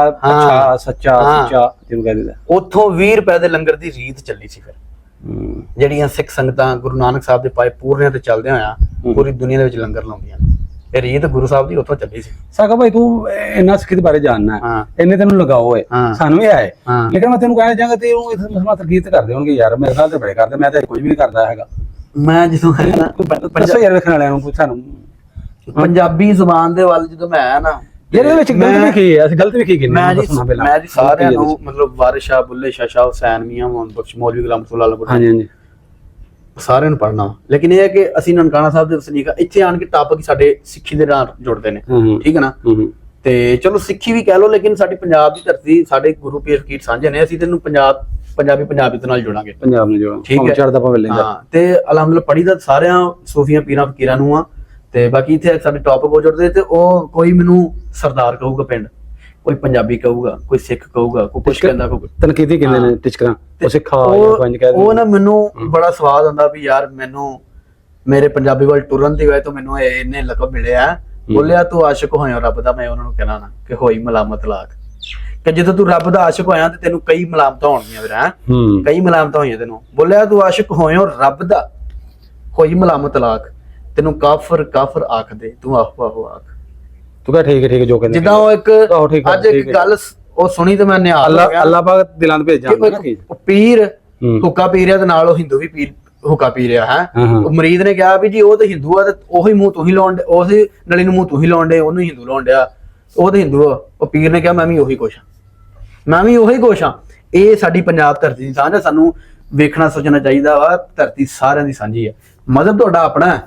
ਸੱਚਾ ਜਿਹਨੂੰ ਕਹਿੰਦੇ। ਉੱਥੋਂ 20 ਰੁਪਏ ਦੇ ਲੰਗਰ ਦੀ ਰੀਤ ਚੱਲੀ ਸੀ। ਫਿਰ ਜਿਹੜੀਆਂ ਸਿੱਖ ਸੰਗਤਾਂ ਗੁਰੂ ਨਾਨਕ ਸਾਹਿਬ ਦੇ ਪਾਏ ਪੂਰਨਿਆਂ ਤੇ ਚੱਲਦੇ ਹੋਇਆ ਪੂਰੀ ਦੁਨੀਆ ਦੇ ਵਿੱਚ ਲੰਗਰ ਲਾਉਂਦੀਆਂ, ਇਹ ਰੀਤ ਗੁਰੂ ਸਾਹਿਬ ਦੀ ਉੱਥੋਂ ਚੱਲੀ ਸੀ। ਸਾਕਾ ਭਾਈ ਤੂੰ ਇੰਨਾ ਸਿੱਖੀ ਦੇ ਬਾਰੇ ਜਾਣਨਾ ਹੈ, ਇੰਨੇ ਤੈਨੂੰ ਲਗਾਓ ਹੋਏ, ਸਾਨੂੰ ਵੀ ਆਏ, ਲੇਕਿਨ ਮੈਂ ਤੈਨੂੰ ਕਹਿਣਾ ਚਾਹਾਂਗਾ ਤੇ ਉਹ ਇਸ ਮਸਲਾ ਤਰਕੀਬ ਕਰਦੇ ਹੋਣਗੇ ਯਾਰ, ਮੇਰੇ ਨਾਲ ਤੇ ਬੜੇ ਕਰਦੇ, ਮੈਂ ਤਾਂ ਕੁਝ ਵੀ ਨਹੀਂ ਕਰਦਾ ਹੈਗਾ। ਮੈਂ ਜਦੋਂ ਦੱਸੋ ਯਾਰ ਵੇਖਣ ਵਾਲਿਆਂ ਨੂੰ, ਸਾਨੂੰ ਪੰਜਾਬੀ ਜ਼ੁਬਾਨ ਦੇ ਵੱਲ ਜਦੋਂ ਮੈਂ ਆਇਆ ਨਾ, ਇਹਦੇ ਵਿੱਚ ਗਲਤ ਵੀ ਕੀ ਹੈ, ਅਸੀਂ ਗਲਤ ਵੀ ਕੀ ਕੀਤੀ? ਮੈਂ ਜੀ ਸਾਰਿਆਂ ਨੂੰ, ਮਤਲਬ ਵਾਰਿਸ ਸ਼ਾਹ, ਬੁੱਲੇ ਸ਼ਾਹ ਹੁਸੈਨ, ਮੀਆਂ ਮੁਹੰਮਦ ਬਖਸ਼, ਮੌਲਵੀ ਗੁਲਾਮ ਰਸੂਲ, ਹਾਂਜੀ ਸਾਰਿਆਂ ਨੂੰ ਪੜ੍ਹਨਾ। ਲੇਕਿਨ ਇਹ ਹੈ ਕਿ ਅਸੀਂ ਨਨਕਾਣਾ ਸਾਹਿਬ ਦੇ ਵਸਨੀਕ ਆ, ਇੱਥੇ ਆਣ ਕੇ ਟਾਪਕ ਸਾਡੇ ਸਿੱਖੀ ਦੇ ਨਾਲ ਜੁੜਦੇ ਨੇ, ਠੀਕ ਹੈ ਨਾ। ਤੇ ਚਲੋ ਸਿੱਖੀ ਵੀ ਕਹਿ ਲਓ, ਲੇਕਿਨ ਸਾਡੀ ਪੰਜਾਬ ਦੀ ਧਰਤੀ, ਸਾਡੇ ਗੁਰੂ ਪੀਰ ਫਕੀਰ ਸਾਂਝੇ ਨੇ, ਅਸੀਂ ਤੈਨੂੰ ਪੰਜਾਬੀ ਨਾਲ ਜੁੜਾਂਗੇ, ਪੰਜਾਬ ਨਾਲ ਜੁੜਾਂਗੇ, ਠੀਕ ਹੈ। ਚੜਦਾ ਭਾਵੇਂ ਲੈਂਦਾ। ਹਾਂ, ਤੇ ਅਲਹਮਦੁਲਿਲਾ ਪੜ੍ਹੀ ਦਾ ਸਾਰਿਆਂ ਸੂਫੀਆਂ ਪੀਰਾਂ ਫਕੀਰਾਂ ਨੂੰ ਆ। ਤੇ ਬਾਕੀ ਇੱਥੇ ਸਾਡੇ ਟੌਪਿਕ ਹੋ ਜੁੜਦੇ, ਤੇ ਉਹ ਕੋਈ ਮੈਨੂੰ ਸਰਦਾਰ ਕਹੂਗਾ ਪਿੰਡ, ਕੋਈ ਪੰਜਾਬੀ ਕਹੂਗਾ, ਕੋਈ ਸਿੱਖ ਕਹੂਗਾ, ਕੋਈ ਕੁਛ ਕਹਿੰਦਾ, ਕੋਈ ਤਨਕੀਦੀ ਕਹਿੰਦੇ ਨੇ ਟਿਚਕਰਾਂ, ਉਹ ਸਿੱਖਾ ਉਹ ਨਾ ਮੈਨੂੰ ਬੜਾ ਸਵਾਦ ਆਉਂਦਾ ਵੀ ਯਾਰ ਮੈਨੂੰ ਮੇਰੇ ਪੰਜਾਬੀ ਵੱਲ ਟੁਰਨ ਦੀ ਵਜ੍ਹਾ ਤੋਂ ਮੈਨੂੰ ਇੰਨੇ ਲਕਬ ਮਿਲੇ ਆ। ਬੋਲਿਆ ਤੂੰ ਆਸ਼ਿਕ ਹੋਇਆ ਰੱਬ ਦਾ, ਮੈਂ ਉਹਨਾਂ ਨੂੰ ਕਹਿਣਾ ਨਾ ਕਿ ਹੋਈ ਮਲਾਮਤ ਲਾਖ, ਕਿ ਜਦੋਂ ਤੂੰ ਰੱਬ ਦਾ ਆਸ਼ਿਕ ਹੋਇਆ ਤੇ ਤੈਨੂੰ ਕਈ ਮਲਾਮਤਾਂ ਹੋਣਗੀਆਂ ਵੀਰ, ਹੈ ਕਈ ਮਲਾਮਤਾਂ ਹੋਈਆਂ ਤੈਨੂੰ। ਬੋਲਿਆ ਤੂੰ ਆਸ਼ਿਕ ਹੋਇਆ ਰੱਬ ਦਾ, ਹੋਈ ਮਲਾਮਤ ਲਾਖ, ਤੈਨੂੰ ਕਾਫਰ ਆਖਦੇ, ਤੂੰ ਆਹੋ ਆਖ। ਤੂੰ ਕਹ ਠੀਕ ਹੈ ਜੋ ਕਹਿੰਦੇ, ਜਿੱਦਾਂ ਉਹ ਇੱਕ ਅੱਜ ਇੱਕ ਗੱਲ ਉਹ ਸੁਣੀ ਤੇ ਮੈਂ ਨਿਹਾਲ ਹੋ ਗਿਆ। ਅੱਲਾਹ ਪਾਕ ਦਿਲਾਂ ਦੇ ਭੇਜ ਜਾਂਦਾ ਕਿ ਪੀਰ ਹੁੱਕਾ ਪੀ ਰਿਹਾ ਤੇ ਨਾਲ ਉਹ ਹਿੰਦੂ ਵੀ ਪੀਰ ਹੁੱਕਾ ਪੀ ਰਿਹਾ ਹੈ। ਉਹ ਮਰੀਦ ਨੇ ਕਿਹਾ ਵੀ ਜੀ ਉਹ ਤੇ ਹਿੰਦੂ ਆ, ਤੇ ਉਹੀ ਮੂੰਹ ਤੂੰ ਹੀ ਲਾਉਣ ਦੇ, ਉਸੇ ਨਲੀ ਨੂੰ ਮੂੰਹ ਤੂੰ ਹੀ ਲਾਉਣ ਦੇ, ਉਹਨੂੰ ਹਿੰਦੂ ਲਾਉਣ ਡਿਆ, ਉਹ ਤੇ ਹਿੰਦੂ ਆ। ਉਹ ਪੀਰ ਨੇ ਕਿਹਾ ਮੈਂ ਵੀ ਉਹੀ ਕੁਛ ਹਾਂ। ਇਹ ਸਾਡੀ ਪੰਜਾਬ ਧਰਤੀ ਦੀ ਸਾਂਝ ਹੈ, ਸਾਨੂੰ ਵੇਖਣਾ ਸੋਚਣਾ ਚਾਹੀਦਾ ਵਾ। ਧਰਤੀ ਸਾਰਿਆਂ ਦੀ ਸਾਂਝੀ ਹੈ, ਮਜ਼ਹਬ ਤੁਹਾਡਾ ਆਪਣਾ ਹੈ,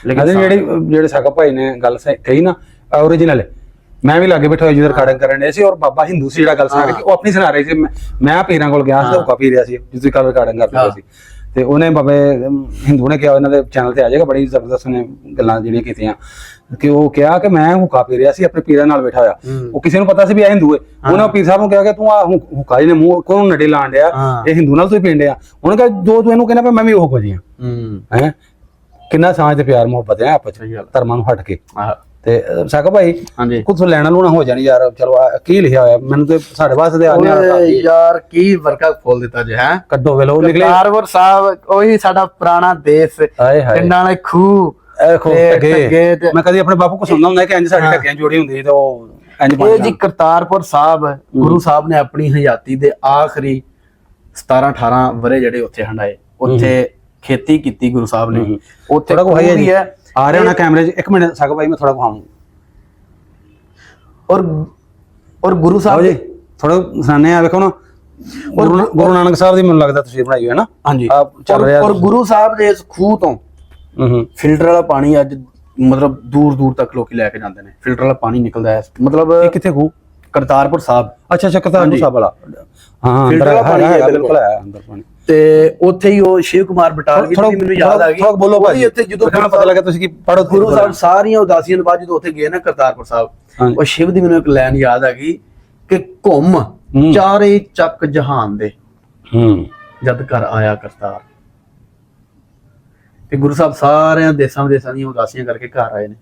ਲੇਕਿਨ ਜਿਹੜੇ ਸਾਕਾ ਭਾਈ ਨੇ ਗੱਲ ਕਹੀ ਨਾ ਓਰੀਜਨਲ, ਮੈਂ ਵੀ ਲਾਗੇ ਬੈਠਾ ਜਦੋਂ ਰਿਕਾਰਡਿੰਗ ਕਰਨ ਡਿਆ ਸੀ, ਔਰ ਬਾਬਾ ਹਿੰਦੂ ਸੀ ਜਿਹੜਾ ਗੱਲ ਸੁਣਾ ਰਿਹਾ ਸੀ, ਉਹ ਆਪਣੀ ਸੁਣਾ ਰਹੀ ਸੀ। ਮੈਂ ਪੀਰਾਂ ਕੋਲ ਗਿਆ ਸੀ, ਹੁੱਕਾ ਪੀ ਰਿਹਾ ਸੀ ਜਿਸ ਦੀ ਕੱਲ ਰਿਕਾਰਡਿੰਗ ਕਰ ਰਿਹਾ ਸੀ, ਤੇ ਉਹਨੇ ਬਾਬੇ ਹਿੰਦੂ ਨੇ ਕਿਹਾ, ਇਹਨਾਂ ਦੇ ਚੈਨਲ ਤੇ ਆ ਜਾਏਗਾ, ਬੜੀ ਜ਼ਬਰਦਸਤ ਨੇ ਗੱਲਾਂ ਜਿਹੜੀਆਂ ਕੀਤੀਆਂ, ਕਿ ਉਹ ਕਿਹਾ ਕਿ ਮੈਂ ਹੁੱਕਾ ਪੀ ਰਿਹਾ ਸੀ ਆਪਣੇ ਪੀਰਾਂ ਨਾਲ ਬੈਠਾ ਹੋਇਆ। ਉਹ ਕਿਸੇ ਨੂੰ ਪਤਾ ਸੀ ਵੀ ਇਹ ਹਿੰਦੂ ਹੈ, ਉਹਨੇ ਪੀਰ ਸਾਹਿਬ ਨੂੰ ਕਿਹਾ ਕਿ ਤੂੰ ਆ ਹੁੱਕਾ ਜਿਹਨੇ ਮੂੰਹ ਕੋਲ ਨਡੇ ਲਾਣ ਡਿਆ, ਇਹ ਹਿੰਦੂ ਨਾਲ ਤੂੰ ਪੀਣ ਡਿਆ। ਉਹਨੇ ਕਿਹਾ ਜੋ ਤੂੰ ਇਹਨੂੰ ਕਹਿੰਦਾ ਮੈਂ ਵੀ ਉਹ ਕੁਝ ਹਾਂ। ਕਿੰਨਾ ਸਾਂਝ ਤੇ ਪਿਆਰ ਮੁਹੱਬਤ ਹੈ ਆਪਸ ਵਿੱਚ ਧਰਮਾਂ ਨੂੰ ਹਟ ਕੇ। ਤੇ ਸਾਕਾ ਭਾਈ ਹਾਂਜੀ ਕੁਝ ਲੈਣਾ ਲੂਣਾ ਹੋ ਜਾਣੀ ਯਾਰ। ਚਲੋ ਕੀ ਲਿਖਿਆ ਹੋਇਆ ਮੈਨੂੰ ਤੇ ਸਾਡੇ ਵਾਸਤੇ ਆਨੇ ਓਏ ਯਾਰ ਕੀ ਵਰਕਾ ਖੋਲ ਦਿੱਤਾ ਜੇ ਹੈ। ਕੱਢੋ ਵੇਲੋ ਨਿਕਲੇ ਕਰਤਾਰਪੁਰ ਸਾਹਿਬ ਉਹੀ ਸਾਡਾ ਪੁਰਾਣਾ ਦੇਸ਼, ਹਾਏ ਹਾਏ ਪਿੰਡਾਂ ਵਾਲੇ ਖੂਹ ਇਹ ਖੋ ਤੇ ਟੱਗੇ। ਟੱਗੇ ਤੇ- ਮੈਂ ਕਦੀ ਆਪਣੇ ਬਾਪੂ ਕੋ ਸੁਣਦਾ ਹੁੰਦਾ ਕਿ ਇੰਜ ਸਾਡੀ ਟੱਗਿਆਂ ਜੋੜੀ ਹੁੰਦੀ ਸੀ ਤੇ ਉਹ ਇੰਜ ਬਣ ਇਹ ਜਾਂਦਾ। ਜੀ ਕਰਤਾਰਪੁਰ ਸਾਹਿਬ ਗੁਰੂ ਸਾਹਿਬ ਨੇ ਆਪਣੀ ਹਯਾਤੀ ਦੇ ਆਖਰੀ 17-18 ਵਰੇ ਜਿਹੜੇ ਉੱਥੇ ਹੰਡਾਏ, ਉੱਥੇ ਖੇਤੀ ਕੀਤੀ ਗੁਰੂ ਸਾਹਿਬ ਨੇ। ਉੱਥੇ ਥੋੜਾ ਕੋ ਖੂਹ ਵੀ ਹੈ ਆ ਰਿਹਾ ਨਾ ਕੈਮਰੇ 'ਚ। ਇੱਕ ਮਿੰਟ ਸਾਕਾ ਭਾਈ ਮੈਂ ਥੋੜਾ ਕੋ ਔਰ ਗੁਰੂ ਸਾਹਿਬ ਜੀ ਥੋੜਾ ਸੁਣਾਣੇ ਆ। ਵੇਖੋ ਨਾ ਗੁਰੂ ਨਾਨਕ ਸਾਹਿਬ ਦੀ ਮੈਨੂੰ ਲੱਗਦਾ ਤੁਸੀਂ ਬਣਾਈ ਹੈ ਨਾ। ਹਾਂਜੀ ਚੱਲ ਰਿਹਾ। ਔਰ ਗੁਰੂ ਸਾਹਿਬ ਦੇ ਇਸ ਖੂਹ ਤੋਂ ਫਿਲਟਰ ਵਾਲਾ ਪਾਣੀ ਅੱਜ ਮਤਲਬ ਦੂਰ ਦੂਰ ਤੱਕ ਲੋਕੀ ਲੈ ਕੇ ਜਾਂਦੇ ਨੇ। ਫਿਲਟਰ ਵਾਲਾ ਪਾਣੀ ਨਿਕਲਦਾ ਹੈ ਮਤਲਬ ਇਹ ਕਿੱਥੇ ਖੂਹ? ਕਰਤਾਰਪੁਰ ਸਾਹਿਬ। ਅੱਛਾ ਅੱਛਾ ਕਰਤਾਰਪੁਰ ਸਾਹਿਬ ਵਾਲਾ। ਹਾਂ ਫਿਲਟਰ ਵਾਲਾ ਪਾਣੀ ਹੈ ਬਿਲਕੁਲ ਆਇਆ ਅੰਦਰ ਪਾਣੀ। ਤੇ ਉੱਥੇ ਹੀ ਉਹ ਸ਼ਿਵ ਕੁਮਾਰ ਬਟਾਲਵੀ ਦੀ ਮੈਨੂੰ ਯਾਦ ਆ ਗਈ। ਥੋੜਾ ਬੋਲੋ ਭਾਈ। ਉੱਥੇ ਜਦੋਂ ਪਤਾ ਲੱਗਾ ਤੁਸੀਂ ਕੀ ਪੜੋ। ਗੁਰੂ ਸਾਹਿਬ ਸਾਰੀਆਂ ਉਦਾਸੀਆਂ ਤੋਂ ਬਾਅਦ ਜਦੋਂ ਉੱਥੇ ਗਏ ਨਾ ਕਰਤਾਰਪੁਰ ਸਾਹਿਬ, ਉਹ ਸ਼ਿਵ ਦੀ ਮੈਨੂੰ ਇੱਕ ਲਾਈਨ ਯਾਦ ਆ ਗਈ ਕਿ ਘੁੰਮ ਚਾਰੇ ਚੱਕ ਜਹਾਨ ਦੇ ਜਦ ਘਰ ਆਇਆ ਕਰਤਾਰ। ਤੇ ਗੁਰੂ ਸਾਹਿਬ ਸਾਰਿਆਂ ਦੇਸਾਂ ਵਿਦੇਸਾਂ ਦੀਆਂ ਉਦਾਸੀਆਂ ਕਰਕੇ ਘਰ ਆਏ ਨੇ।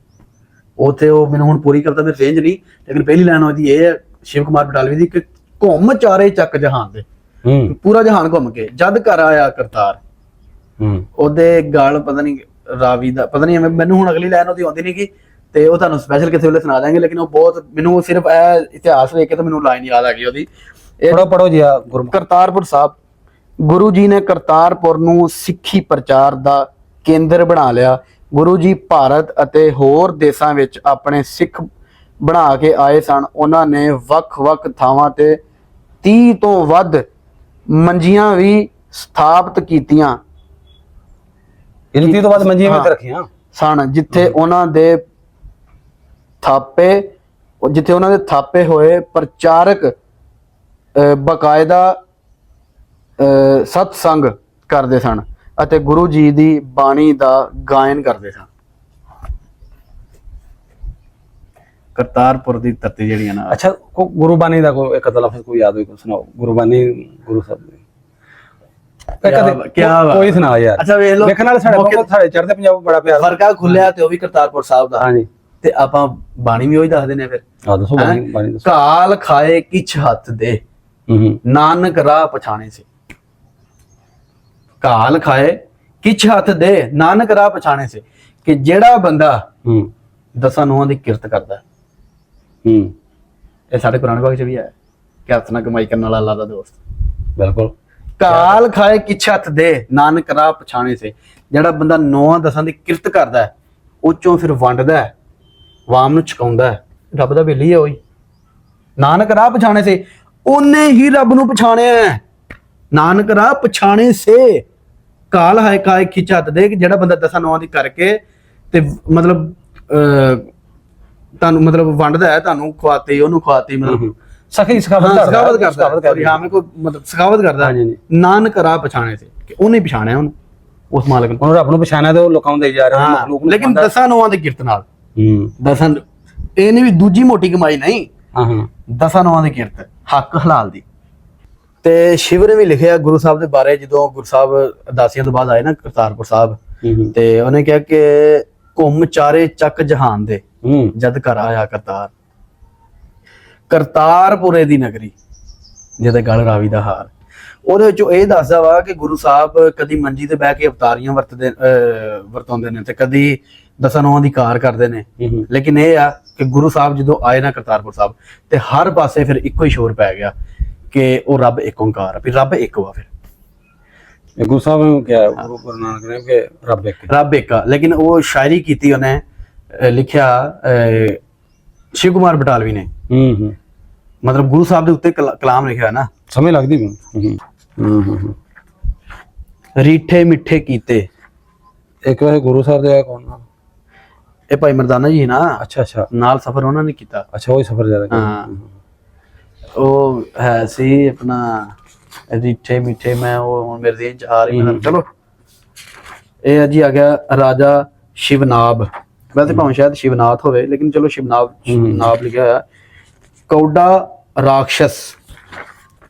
ਉੱਥੇ ਉਹ ਮੈਨੂੰ ਹੁਣ ਪੂਰੀ ਕਵਿਤਾ ਮੇਰੇ ਰੇਂਜ ਨਹੀਂ, ਲੇਕਿਨ ਪਹਿਲੀ ਲਾਈਨ ਉਹਦੀ ਇਹ ਹੈ ਸ਼ਿਵ ਕੁਮਾਰ ਬਟਾਲਵੀ ਦੀ ਕਿ ਘੁੰਮ ਚਾਰੇ ਚੱਕ ਜਹਾਨ ਦੇ, ਪੂਰਾ ਜਹਾਨ ਘੁੰਮ ਕੇ ਜਦ ਘਰ ਆਇਆ ਕਰਤਾਰ। ਉਹਦੇ ਗਲ ਪਤਾ ਨਹੀਂ ਰਾਵੀ ਦਾ ਪਤਾ ਨਹੀਂ, ਮੈਨੂੰ ਹੁਣ ਅਗਲੀ ਲਾਈਨ ਉਹਦੀ ਆਉਂਦੀ ਨਹੀਂ ਗੀ ਤੇ ਉਹ ਤੁਹਾਨੂੰ ਸਪੈਸ਼ਲ ਕਿਸੇ ਵੇਲੇ ਸੁਣਾ ਦਾਂਗੇ। ਲੇਕਿਨ ਉਹ ਬਹੁਤ ਮੈਨੂੰ ਸਿਰਫ ਇਹ ਇਤਿਹਾਸ ਵੇਖ ਕੇ ਤਾਂ ਮੈਨੂੰ ਲਾਈਨ ਯਾਦ ਆ ਗਈ ਉਹਦੀ। ਪੜੋ ਜੀ ਗੁਰੂ ਕਰਤਾਰਪੁਰ ਸਾਹਿਬ। ਗੁਰੂ ਜੀ ਨੇ ਕਰਤਾਰਪੁਰ ਨੂੰ ਸਿੱਖੀ ਪ੍ਰਚਾਰ ਦਾ ਕੇਂਦਰ ਬਣਾ ਲਿਆ। ਗੁਰੂ ਜੀ ਭਾਰਤ ਅਤੇ ਹੋਰ ਦੇਸ਼ਾਂ ਵਿੱਚ ਆਪਣੇ ਸਿੱਖ ਬਣਾ ਕੇ ਆਏ ਸਨ। ਉਹਨਾਂ ਨੇ ਵੱਖ-ਵੱਖ ਥਾਵਾਂ ਤੇ 30 ਤੋਂ ਵੱਧ ਮੰਜੀਆਂ ਵੀ ਸਥਾਪਿਤ ਕੀਤੀਆਂ। 30 ਤੋਂ ਵੱਧ ਮੰਜੀਆਂ ਵੀ ਰੱਖੀਆਂ ਸਨ, ਜਿੱਥੇ ਉਹਨਾਂ ਦੇ ਥਾਪੇ ਹੋਏ ਪ੍ਰਚਾਰਕ ਬਕਾਇਦਾ ਸਤਸੰਗ ਕਰਦੇ ਸਨ ਅਤੇ ਗੁਰੂ ਜੀ ਦੀ ਬਾਣੀ ਦਾ ਗਾਇਨ ਕਰਦੇ ਸਨ। ਕਰਤਾਰਪੁਰ ਦੀ ਧਰਤੀ ਜਿਹੜੀ ਹੈ ਨਾ। ਅੱਛਾ ਗੁਰਬਾਣੀ ਦਾ ਕੋਈ ਇੱਕ ਅੱਧਾ ਲਫ਼ਜ਼ ਕੋਈ ਯਾਦ ਹੋਈ ਕੋਈ ਸੁਣਾਓ। ਗੁਰਬਾਣੀ ਗੁਰੂ ਸਾਹਿਬ ਦੀ ਕੋਈ ਸੁਣਾ ਯਾਰ। ਅੱਛਾ ਵੇਖ ਲਓ ਵੇਖਣ ਵਾਲੇ ਸਾਡੇ ਚੜ੍ਹਦੇ ਪੰਜਾਬ ਬੜਾ ਪਿਆਰ ਵਰਕਾ ਖੁੱਲਿਆ ਤੇ ਉਹ ਵੀ ਕਰਤਾਰਪੁਰ ਸਾਹਿਬ ਦਾ। ਹਾਂਜੀ ਤੇ ਆਪਾਂ ਬਾਣੀ ਵੀ ਉਹੀ ਦੱਸ ਦਿੰਦੇ ਆ ਫਿਰ। ਆ ਦੱਸੋ ਬਾਣੀ ਦੱਸੋ। ਕਾਲ ਖਾਏ ਕਿਛ ਹੱਥ ਦੇ, ਨਾਨਕ ਰਾਹ ਪਛਾਣੇ ਸੇ। ਕਾਲ ਖਾਏ ਕਿਛ ਹੱਥ ਦੇ, ਨਾਨਕ ਰਾਹ ਪਛਾਣੇ ਸੇ। ਕਿ ਜਿਹੜਾ ਬੰਦਾ ਦਸਾਂ ਨੋਹਾਂ ਦੀ ਕਿਰਤ ਕਰਦਾ, ਇਹ ਸਾਡੇ ਕੁਰਾਨ ਪਾਕ ਚ ਵੀ ਹੈ ਕਿ ਹੱਥ ਨਾਲ ਕਮਾਈ ਕਰਨ ਵਾਲਾ ਅੱਲਾ ਦਾ ਦੋਸਤ। ਬਿਲਕੁਲ। ਕਾਲ ਖਾਏ ਕਿਛ ਹੱਥ ਦੇ, ਨਾਨਕ ਰਾਹ ਪਛਾਣੇ ਸੇ। ਜਿਹੜਾ ਬੰਦਾ 9-10 ਦੀ ਕਿਰਤ ਕਰਦਾ ਹੈ, ਉਹ ਚੋਂ ਫਿਰ ਵੰਡਦਾ ਹੈ, ਵਾਮ ਨੂੰ ਛਕਾਉਂਦਾ ਹੈ, ਰੱਬ ਦਾ ਬੇਲੀ ਹੈ ਉਹੀ। ਨਾਨਕ ਰਾਹ ਪਛਾਣੇ ਸੇ, ਉਹਨੇ ਹੀ ਰੱਬ ਨੂੰ ਪਛਾਣਿਆ ਹੈ। ਨਾਨਕ ਰਾਹ ਪਛਾਣੇ ਸੇ। ਕਾਲ ਹਾਏ ਕਾਏ ਖਿੱਚ ਹੱਥ ਦੇ, ਕਿ ਜਿਹੜਾ ਬੰਦਾ 10-9 ਦੀ ਕਰਕੇ ਤੇ ਮਤਲਬ ਤੁਹਾਨੂੰ ਮਤਲਬ ਵੰਡਦਾ ਹੈ, ਤੁਹਾਨੂੰ ਖਵਾਤੀ ਉਹਨੂੰ ਖਵਾਤੀ, ਮਤਲਬ ਸਖਾਵਤ ਕਰਦਾ। ਹਾਂ ਮੈਂ ਕੋਈ ਮਤਲਬ ਸਖਾਵਤ ਕਰਦਾ। ਨਾਨਕ ਰਾਹ ਪਛਾਣੇ ਸੇ, ਕਿ ਉਹਨੇ ਪਛਾਣਿਆ ਉਹਨੂੰ, ਉਸ ਮਾਲਕ ਨੂੰ। ਰੱਬ ਨੂੰ ਪਛਾਣਿਆ ਤੇ ਉਹ ਲੋਕਾਂ ਨੂੰ ਦੇ ਜਾ ਰਿਹਾ। ਲੇਕਿਨ 10-9 ਦੀ ਕਿਰਤ ਨਾਲ। ਇਹ ਨਹੀਂ ਵੀ ਦੂਜੀ ਮੋਟੀ ਕਮਾਈ ਨਹੀਂ। 10-9 ਦੀ ਕਿਰਤ, ਹੱਕ ਹਲਾਲ ਦੀ। ਤੇ ਸ਼ਿਵ ਨੇ ਵੀ ਲਿਖਿਆ ਗੁਰੂ ਸਾਹਿਬ ਦੇ ਬਾਰੇ, ਜਦੋਂ ਗੁਰੂ ਸਾਹਿਬ ਉਦਾਸੀਆਂ ਤੋਂ ਬਾਅਦ ਆਏ ਨਾ ਕਰਤਾਰਪੁਰ ਸਾਹਿਬ, ਤੇ ਉਹਨੇ ਕਿਹਾ ਕਿ ਘੁੰਮ ਚਾਰੇ ਚੱਕ ਜਹਾਨ ਦੇ ਜਦ ਘਰ ਆਇਆ ਕਰਤਾਰ। ਕਰਤਾਰਪੁਰੇ ਦੀ ਨਗਰੀ ਜਿਹਦੇ ਗਲ ਰਾਵੀ ਦਾ ਹਾਰ। ਉਹਦੇ ਵਿੱਚ ਇਹ ਦੱਸਦਾ ਵਾ ਕਿ ਗੁਰੂ ਸਾਹਿਬ ਕਦੀ ਮੰਜੀ ਤੇ ਬਹਿ ਕੇ ਅਵਤਾਰੀਆਂ ਵਰਤਾਉਂਦੇ ਨੇ ਤੇ ਕਦੀ 10-9 ਦੀ ਕਾਰ ਕਰਦੇ ਨੇ। ਲੇਕਿਨ ਇਹ ਆ ਕਿ ਗੁਰੂ ਸਾਹਿਬ ਜਦੋਂ ਆਏ ਨਾ ਕਰਤਾਰਪੁਰ ਸਾਹਿਬ, ਤੇ ਹਰ ਪਾਸੇ ਫਿਰ ਇੱਕੋ ਹੀ ਸ਼ੋਰ ਪੈ ਗਿਆ ਕਿ ਉਹ ਰੱਬ ਇੱਕ ਓੰਕਾਰ ਆ, ਵੀ ਰੱਬ ਇੱਕ ਵਾ। ਫਿਰ ਗੁਰੂ ਸਾਹਿਬ ਨੂੰ ਕਿਹਾ ਗੁਰੂ ਨਾਨਕ ਨੇ ਕਿ ਰੱਬ ਇੱਕ ਆ। ਲੇਕਿਨ ਉਹ ਸ਼ਾਇਰੀ ਕੀਤੀ ਉਹਨੇ, ਲਿਖਿਆ ਸ਼ਿਵ ਕੁਮਾਰ ਬਟਾਲਵੀ ਨੇ। ਮਤਲਬ ਗੁਰੂ ਸਾਹਿਬ ਦੇ ਉੱਤੇ ਕਲਾਮ ਲਿਖਿਆ ਨਾ, ਸਮਝ ਲੱਗਦੀ ਮੈਨੂੰ। ਰੀਠੇ ਮਿੱਠੇ ਕੀਤੇ। ਇੱਕ ਵਾਰ ਗੁਰੂ ਸਾਹਿਬ ਦੇ ਕੌਣ? ਇਹ ਭਾਈ ਮਰਦਾਨਾ ਜੀ ਨਾ। ਅੱਛਾ ਅੱਛਾ, ਨਾਲ ਸਫ਼ਰ ਉਹਨਾਂ ਨੇ ਕੀਤਾ। ਅੱਛਾ ਉਹੀ ਸਫ਼ਰ ਜ਼ਿਆਦਾ। ਹਾਂ ਉਹ ਹੈ ਸੀ ਆਪਣਾ ਰੀਠੇ ਮਿੱਠੇ। ਮੈਂ ਉਹ ਹੁਣ ਮੇਰੇ ਦੇਹ ਚ ਆ ਰਹੀ ਮੈਨੂੰ। ਚਲੋ ਇਹ ਜੀ ਆ ਗਿਆ ਰਾਜਾ ਸ਼ਿਵਨਾਬ। ਵੈਸੇ ਭਾਵੇਂ ਸ਼ਾਇਦ ਸ਼ਿਵਨਾਥ ਹੋਵੇ, ਲੇਕਿਨ ਚਲੋ ਸ਼ਿਵਨਾਬ ਲਿਖਿਆ ਹੋਇਆ। ਕੌਡਾ ਰਾਖਸ਼ਸ।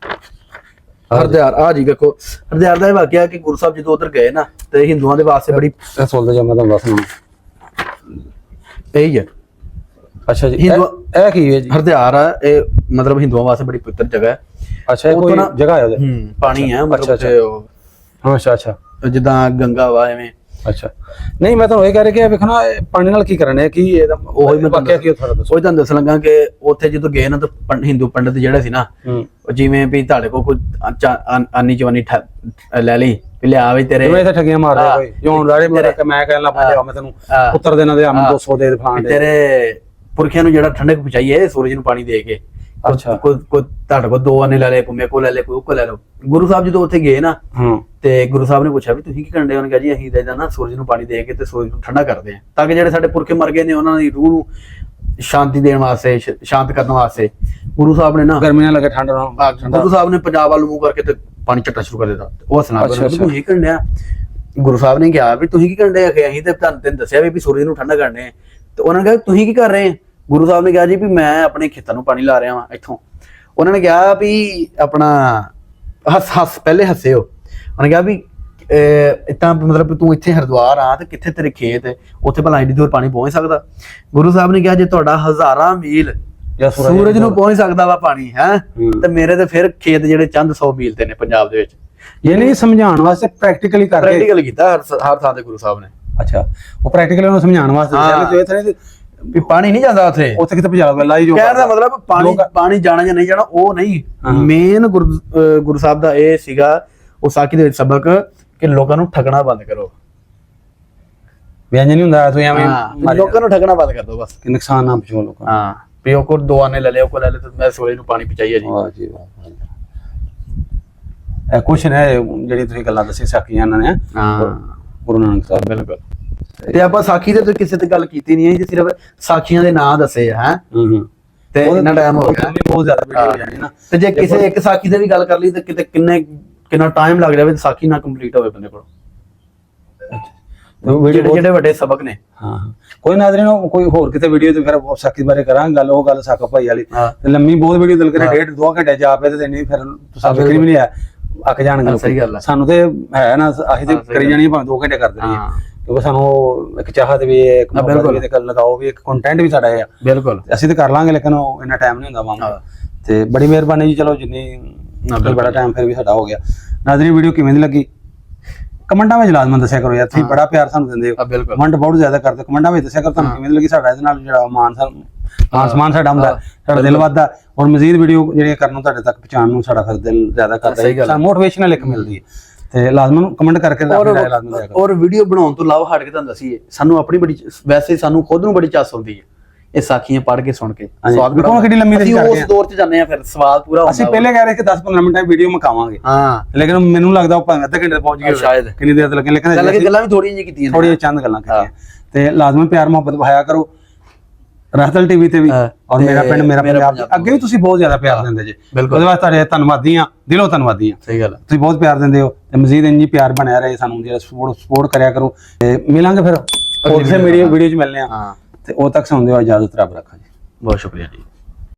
ਹਰਦਿਆਰ। ਆ ਜੀ ਵੇਖੋ ਹਰਦਿਆਰ ਦਾ ਇਹ ਵਾਕਿਆ ਕਿ ਗੁਰੂ ਸਾਹਿਬ ਜਦੋਂ ਉਧਰ ਗਏ ਨਾ, ਤੇ ਹਿੰਦੂਆਂ ਦੇ ਵਾਸਤੇ ਬੜੀ ਸੋਲਦਾ ਜਾਂ ਮੈਂ ਤੁਹਾਨੂੰ ਦੱਸਣਾ ਇਹੀ ਹੈ ਅੱਛਾ ਜੀ, ਹਿੰਦੂ ਇਹ ਕੀ ਹੈ ਜੀ? ਹਰਦਿਆਰ ਆ ਇਹ, ਮਤਲਬ ਹਿੰਦੂਆਂ ਵਾਸਤੇ ਬੜੀ ਪਵਿੱਤਰ ਜਗ੍ਹਾ ਹੈ। ਅੱਛਾ, ਇਹ ਉਹ ਕੋਈ ਤੋਂ ਨਾ- ਜਗ੍ਹਾ ਹੈ ਉਹਦੇ? ਪਾਣੀ ਹੈ ਮਤਲਬ ਅੱਛਾ, ਉੱਥੇ ਉਹ ਅੱਛਾ ਅੱਛਾ ਜਿੱਦਾਂ ਗੰਗਾ ਵਾ ਐਵੇਂ। ਅੱਛਾ, ਨਹੀਂ ਮੈਂ ਤੁਹਾਨੂੰ ਇਹ ਕਹਿ ਰਿਹਾ ਕਿ ਵੇਖਣਾ ਪਾਣੀ ਨਾਲ ਕੀ ਕਰਨਾ ਹੈ, ਕੀ ਇਹਦਾ ਉਹੀ ਮੈਂ ਵਾਕਿਆ ਕੀ ਥੋੜਾ ਦੱਸੋ। ਉਹ ਤੁਹਾਨੂੰ ਦੱਸਣ ਲੱਗਾ ਕਿ ਉੱਥੇ ਜਦੋਂ ਗਏ ਨਾ ਤਾਂ ਹਿੰਦੂ ਪੰਡਤ ਜਿਹੜੇ ਸੀ ਨਾ, ਉਹ ਜਿਵੇਂ ਵੀ ਤੁਹਾਡੇ ਕੋਲ ਕੋਈ ਆਨੀ ਜਵਾਨੀ ਲੈ ਲਈ ਵੀ ਲਿਆ ਵੀ ਤੇਰੇ ਜਿਵੇਂ ਇੱਥੇ ਠੱਗੀਆਂ ਮਾਰਦੇ ਕੋਈ ਜੋਨ ਰਾੜੇ ਮੇਰੇ ਕਿ ਮੈਂ ਕਹਿਣ ਲੱਗ ਪਿਆ ਮੈਂ ਤੈਨੂੰ ਪੁੱਤਰ ਦੇਣਾ ਦੇ ਆਮ 200 ਦੇ ਫਲਾਣ ਦੇ ਤੇਰੇ ਪੁਰਖਿਆਂ ਨੂੰ ਜਿਹੜਾ ਠੰਡਕ ਪਹੁੰਚਾਈਏ ਸੂਰਜ ਨੂੰ ਪਾਣੀ ਦੇ ਕੇ। ਅੱਛਾ, ਕੋਈ ਤੁਹਾਡੇ ਕੋਲ 2 ਆਨੇ ਲੈ ਲੈ, ਕੋਈ ਮੇਰੇ ਕੋਲ ਲੈ ਲੈ, ਕੋਈ ਉਹ ਕੋਲ ਲੈ ਲਓ। ਗੁਰੂ ਸਾਹਿਬ ਜਦੋਂ ਉੱਥੇ ਗਏ ਨਾ ਤੇ ਗੁਰੂ ਸਾਹਿਬ ਨੇ ਪੁੱਛਿਆ ਵੀ ਤੁਸੀਂ ਕੀ ਕਰਨ ਦੇ? ਉਹਨੇ ਕਿਹਾ ਜੀ ਅਸੀਂ ਤਾਂ ਨਾ ਸੂਰਜ ਨੂੰ ਪਾਣੀ ਦੇ ਕੇ ਤੇ ਸੂਰਜ ਨੂੰ ਠੰਡਾ ਕਰਦੇ ਆ ਤਾਂ ਕਿ ਜਿਹੜੇ ਸਾਡੇ ਪੁਰਖੇ ਮਰ ਗਏ ਨੇ ਉਹਨਾਂ ਦੀ ਰੂਹ ਨੂੰ ਸ਼ਾਂਤੀ ਦੇਣ ਵਾਸਤੇ, ਸ਼ਾਂਤ ਕਰਨ ਵਾਸਤੇ। ਗੁਰੂ ਸਾਹਿਬ ਨੇ ਨਾ ਗਰਮੀ ਨਾਲ ਲੱਗੇ ਠੰਡ ਨਾਲ ਗੁਰੂ ਸਾਹਿਬ ਨੇ ਪੰਜਾਬ ਵੱਲ ਮੂੰਹ ਕਰਕੇ ਤੇ ਪਾਣੀ ਝੱਟਣਾ ਸ਼ੁਰੂ ਕਰ ਦਿੱਤਾ। ਉਹ ਸੁਣਾ ਤੁਸੀਂ ਕੀ ਕਰਨ ਡਿਆ? ਗੁਰੂ ਸਾਹਿਬ ਨੇ ਕਿਹਾ ਵੀ ਤੁਸੀਂ ਕੀ ਕਰਨ ਡਿਆ? ਅਸੀਂ ਤੇ ਤੁਹਾਨੂੰ ਦੱਸਿਆ ਵੀ ਸੂਰਜ ਨੂੰ ਠੰਡਾ ਕਰਨੇ। ਤੇ ਉਹਨਾਂ ਨੇ ਕਿਹਾ ਤੁਸੀਂ ਕੀ ਕਰ ਰਹੇ ਆ? ਗੁਰੂ ਸਾਹਿਬ ਨੇ ਕਿਹਾ ਜੀ ਵੀ ਮੈਂ ਆਪਣੇ ਖੇਤਾਂ ਨੂੰ ਪਾਣੀ ਲਾ ਰਿਹਾ ਵਾਂ ਇੱਥੋਂ। ਉਹਨਾਂ ਨੇ ਕਿਹਾ ਵੀ ਆਪਣਾ ਪਹਿਲੇ ਹੱਸੇ ਹੋ। ਉਹਨੇ ਕਿਹਾ ਵੀ ਇਤਾਂ ਮਤਲਬ ਤੂੰ ਇੱਥੇ ਹਰਿਦੁਆਰ ਆ ਤੇ ਕਿੱਥੇ ਤੇਰੇ ਖੇਤ, ਉੱਥੇ ਭਲਾ ਐਡੀ ਦੂਰ ਪਾਣੀ ਪਹੁੰਚ ਸਕਦਾ? ਗੁਰੂ ਸਾਹਿਬ ਨੇ ਕਿਹਾ ਜੇ ਤੁਹਾਡਾ 1000 ਮੀਲ ਸੂਰਜ ਨੂੰ ਪਹੁੰਚ ਸਕਦਾ ਵਾ ਪਾਣੀ ਹੈ ਤੇ ਮੇਰੇ ਤੇ ਫਿਰ ਖੇਤ ਜਿਹੜੇ ਚੰਦ 100 ਮੀਲ ਤੇ ਨੇ ਪੰਜਾਬ ਦੇ ਵਿੱਚ। ਇਹ ਨਹੀਂ ਸਮਝਾਉਣ ਵਾਸਤੇ ਪ੍ਰੈਕਟੀਕਲੀ ਕਰਕੇ ਪ੍ਰੈਕਟੀਕਲ ਕੀਤਾ ਹਰ ਥਾਂ ਤੇ ਗੁਰੂ ਸਾਹਿਬ ਨੇ। ਅੱਛਾ, ਉਹ ਪ੍ਰੈਕਟੀਕਲੀ ਉਹਨੂੰ ਸਮਝਾਉਣ ਵਾਸਤੇ ਵੀ ਪਾਣੀ ਨਹੀਂ ਜਾਂਦਾ ਉੱਥੇ ਕਿਤੇ ਭਜਾ ਗਿਆ ਲਾਈ ਜੋ ਕਹਿਣ ਦਾ ਮਤਲਬ ਪਾਣੀ ਜਾਣਾ ਜਾਂ ਨਹੀਂ ਜਾਣਾ ਉਹ ਨਹੀਂ। ਮੇਨ ਗੁਰੂ ਸਾਹਿਬ ਦਾ ਇਹ ਸੀਗਾ ਉਹ ਸਾਖੀ ਦੇ ਵਿੱਚ ਸਬਕ ਕਿ ਲੋਕਾਂ ਨੂੰ ਠੱਗਣਾ ਬੰਦ ਕਰੋ। ਵਿਅੰਜਨ ਨਹੀਂ ਹੁੰਦਾ ਤੁਸੀਂ ਐਵੇਂ ਲੋਕਾਂ ਨੂੰ ਠੱਗਣਾ ਬੰਦ ਕਰ ਦਿਓ ਬਸ, ਕਿ ਨੁਕਸਾਨ ਨਾ ਪਹੁੰਚਾਓ ਲੋਕਾਂ ਨੂੰ। ਹਾਂ ਵੀ ਉਹ ਕੋ 2 ਆਨੇ ਲੈ ਲਿਆ, ਉਹ ਕੋ ਲੈ ਲੈ ਤੇ ਮੈਂ ਸੂਰਜ ਨੂੰ ਪਾਣੀ ਪਹੁੰਚਾਈਏ ਜੀ। ਵਾਹ ਜੀ ਵਾਹ। ਇਹ ਕੁਛ ਨੇ ਜਿਹੜੀ ਤੁਸੀਂ ਗੱਲਾਂ ਦੱਸੀ ਸਾਖੀਆਂ ਇਹਨਾਂ ਨੇ ਗੁਰੂ ਨਾਨਕ ਸਾਹਿਬ। ਬਿਲਕੁਲ। ਤੇ ਆਪਾਂ ਸਾਖੀ ਦੇ ਕਿਸੇ ਤੇ ਗੱਲ ਕੀਤੀ ਨਹੀਂ ਹੈ ਜੀ, ਸਿਰਫ ਸਾਖੀਆਂ ਦੇ ਨਾਂ ਦੱਸੇ ਹੈ। ਤੇ ਇਹਨਾਂ ਟਾਈਮ ਹੋ ਗਿਆ ਬਹੁਤ ਜ਼ਿਆਦਾ ਵੀਡੀਓ ਹੋ ਜਾਣੀ ਨਾ। ਤੇ ਜੇ ਕਿਸੇ ਇੱਕ ਸਾਖੀ ਦੇ ਵੀ ਗੱਲ ਕਰ ਲਈ ਤੇ ਕਿਤੇ ਕਿੰਨਾ ਟਾਈਮ ਲੱਗ ਜਾਵੇ ਸਾਖੀ ਨਾ ਕੰਪਲੀਟ ਹੋਵੇ ਬੰਦੇ ਕੋਲ। ਜਿਹੜੇ ਵੱਡੇ ਸਬਕ ਨੇ। ਹਾਂ, ਕੋਈ ਨਾਜ਼ਰੀਨ ਕੋਈ ਹੋਰ ਕਿਤੇ ਵੀਡੀਓ ਤੇ ਫਿਰ ਸਾਖੀ ਬਾਰੇ ਕਰਾਂਗੇ ਗੱਲ, ਉਹ ਗੱਲ ਸਾਕਾ ਭਾਈ ਵਾਲੀ ਤੇ ਲੰਮੀ ਬਹੁਤ ਵੀਡੀਓ ਦਿਲ ਕਰੇ 1.5-2 ਘੰਟੇ ਜਾ ਪਏ ਤੇ ਨਹੀਂ ਫਿਰ ਤੁਸੀਂ ਫਿਕਰ ਵੀ ਨਹੀਂ ਆ ਅੱਕ ਜਾਣਗੇ। ਸਹੀ ਗੱਲ ਹੈ, ਸਾਨੂੰ ਤੇ ਹੈ ਨਾ ਅਸੀਂ ਤੇ ਕਰੀ ਜਾਣੀ ਭਾਵੇਂ 2 ਘੰਟੇ ਕਰਦੇ ਰਹੀਏ ਕਿਉਂਕਿ ਸਾਨੂੰ ਇੱਕ ਚਾਹਤ ਵੀ ਹੈ, ਇੱਕ ਮੋਬਾਈਲ ਤੇ ਗੱਲ ਲਗਾਓ ਵੀ, ਇੱਕ ਕੰਟੈਂਟ ਵੀ ਸਾਡਾ ਹੈ। ਬਿਲਕੁਲ ਅਸੀਂ ਤੇ ਕਰ ਲਾਂਗੇ ਲੇਕਿਨ ਉਹ ਇੰਨਾ ਟਾਈਮ ਨਹੀਂ ਹੁੰਦਾ ਮਾਮਾ। ਤੇ ਬੜੀ ਮਿਹਰਬਾਨੀ ਜੀ, ਚਲੋ ਜਿੰਨੀ ਬੜਾ ਟਾਈਮ ਫਿਰ ਵੀ ਸਾਡਾ ਹੋ ਗਿਆ। ਨਾਜ਼ਰੀਨ ਵੀਡੀਓ ਕਿਵੇਂ ਦੀ ਲੱਗੀ ਕਮੈਂਟਾਂ ਵਿੱਚ ਲਾਜ਼ਮਨ ਦੱਸਿਆ ਕਰੋ ਯਾਰ, ਤੁਸੀਂ ਬੜਾ ਪਿਆਰ ਸਾਨੂੰ ਦਿੰਦੇ ਹੋ, ਕਮੈਂਟ ਬਹੁਤ ਜ਼ਿਆਦਾ ਕਰਦੇ, ਕਮੈਂਟਾਂ ਵਿੱਚ ਦੱਸਿਆ ਕਰੋ ਤੁਹਾਨੂੰ ਕਿਵੇਂ ਦੀ ਲੱਗੀ। ਸਾਡਾ ਇਹਦੇ ਨਾਲ ਜਿਹੜਾ ਮਾਨ ਸਨਮਾਨ ਸਾਡਾ ਹੁੰਦਾ, ਸਾਡਾ ਦਿਲ ਵੱਧਦਾ ਔਰ ਮਜ਼ੀਦ ਵੀਡੀਓ ਜਿਹੜੀਆਂ ਕਰਨ ਨੂੰ ਤੁਹਾਡੇ ਤੱਕ ਪਹੁੰਚਾਉਣ ਨੂੰ ਸਾਡਾ ਫਿਰ ਦਿਲ ਜ਼ਿਆਦਾ ਕਰਦਾ ਹੈ, ਸਾਨੂੰ ਮੋਟੀਵੇਸ਼ਨਲ ਇੱਕ ਮਿਲਦੀ ਹੈ। ਤੇ ਲਾਜ਼ਮਨ ਕਮੈਂਟ ਕਰਕੇ ਔਰ ਵੀਡੀਓ ਬਣਾਉਣ ਤੋਂ ਇਲਾਵਾ ਹਟ ਕੇ ਤੁਹਾਨੂੰ ਦੱਸੀਏ ਸਾਨੂੰ ਆਪਣੀ ਬੜੀ ਵੈਸੇ ਸਾਨੂੰ ਖੁਦ ਨੂੰ ਬੜੀ ਚਾਸ ਹੁੰਦੀ ਹੈ ਇਹ ਸਾਖੀਆਂ ਪੜ੍ਹ ਕੇ ਸੁਣ ਕੇ। ਸਵਾਦ ਦੇਖੋ ਕਿੰਨੀ ਲੰਮੀ ਅਸੀਂ ਉਸ ਦੌਰ 'ਚ ਜਾਂਦੇ ਆ ਫਿਰ ਸਵਾਦ ਪੂਰਾ ਹੁੰਦਾ। ਅਸੀਂ ਪਹਿਲੇ ਕਹਿ ਰਹੇ ਕਿ 10-15 ਮਿੰਟ ਵੀਡੀਓ ਮਕਾਵਾਂਗੇ, ਲੇਕਿਨ ਮੈਨੂੰ ਲੱਗਦਾ ਉਹ ਭਾਵੇਂ ਅੱਧੇ ਘੰਟੇ ਪਹੁੰਚ ਗਏ ਸ਼ਾਇਦ, ਕਿੰਨੀ ਦੇਰ ਲੱਗੇ। ਲੇਕਿਨ ਗੱਲਾਂ ਵੀ ਥੋੜੀਆਂ ਜਿਹੀਆਂ ਕੀਤੀਆਂ, ਥੋੜੀਆਂ ਚੰਦ ਗੱਲਾਂ ਕੀਤੀਆਂ। ਤੇ ਲਾਜ਼ਮਨ ਪਿਆਰ ਮੁਹੱਬਤ ਵਹਾਇਆ ਕਰੋ ਰਾਹਤਲ ਟੀਵੀ ਤੇ ਵੀ ਔਰ ਮੇਰਾ ਪਿੰਡ ਮੇਰਾ ਪੰਜਾਬ ਅੱਗੇ ਵੀ ਤੁਸੀਂ ਬਹੁਤ ਜ਼ਿਆਦਾ ਪਿਆਰ ਦਿੰਦੇ ਜੀ, ਉਹਦੇ ਵਾਸਤੇ ਤੁਹਾਡੇ ਧੰਨਵਾਦੀ ਆ, ਦਿਲੋਂ ਧੰਨਵਾਦੀ ਆ। ਸਹੀ ਗੱਲ, ਤੁਸੀਂ ਬਹੁਤ ਪਿਆਰ ਦਿੰਦੇ ਹੋ ਤੇ ਮਜ਼ੀਦ ਇੰਨੀ ਪਿਆਰ ਬਣਿਆ ਰਹੇ ਸਾਨੂੰ, ਜਿਹੜਾ ਸਪੋਰਟ ਕਰਿਆ ਕਰੋ। ਤੇ ਮਿਲਾਂਗੇ ਫਿਰ ਹੋਰ ਕਿਸੇ ਵੀਡੀਓ 'ਚ ਮਿਲਨੇ ਆ ਤੇ ਉਦੋਂ ਤੱਕ ਸਾਨੂੰ ਦਿਓ ਇਜਾਜ਼ਤ, ਰੱਬ ਰੱਖਾ ਜੀ। ਬਹੁਤ ਸ਼ੁਕਰੀਆ ਜੀ।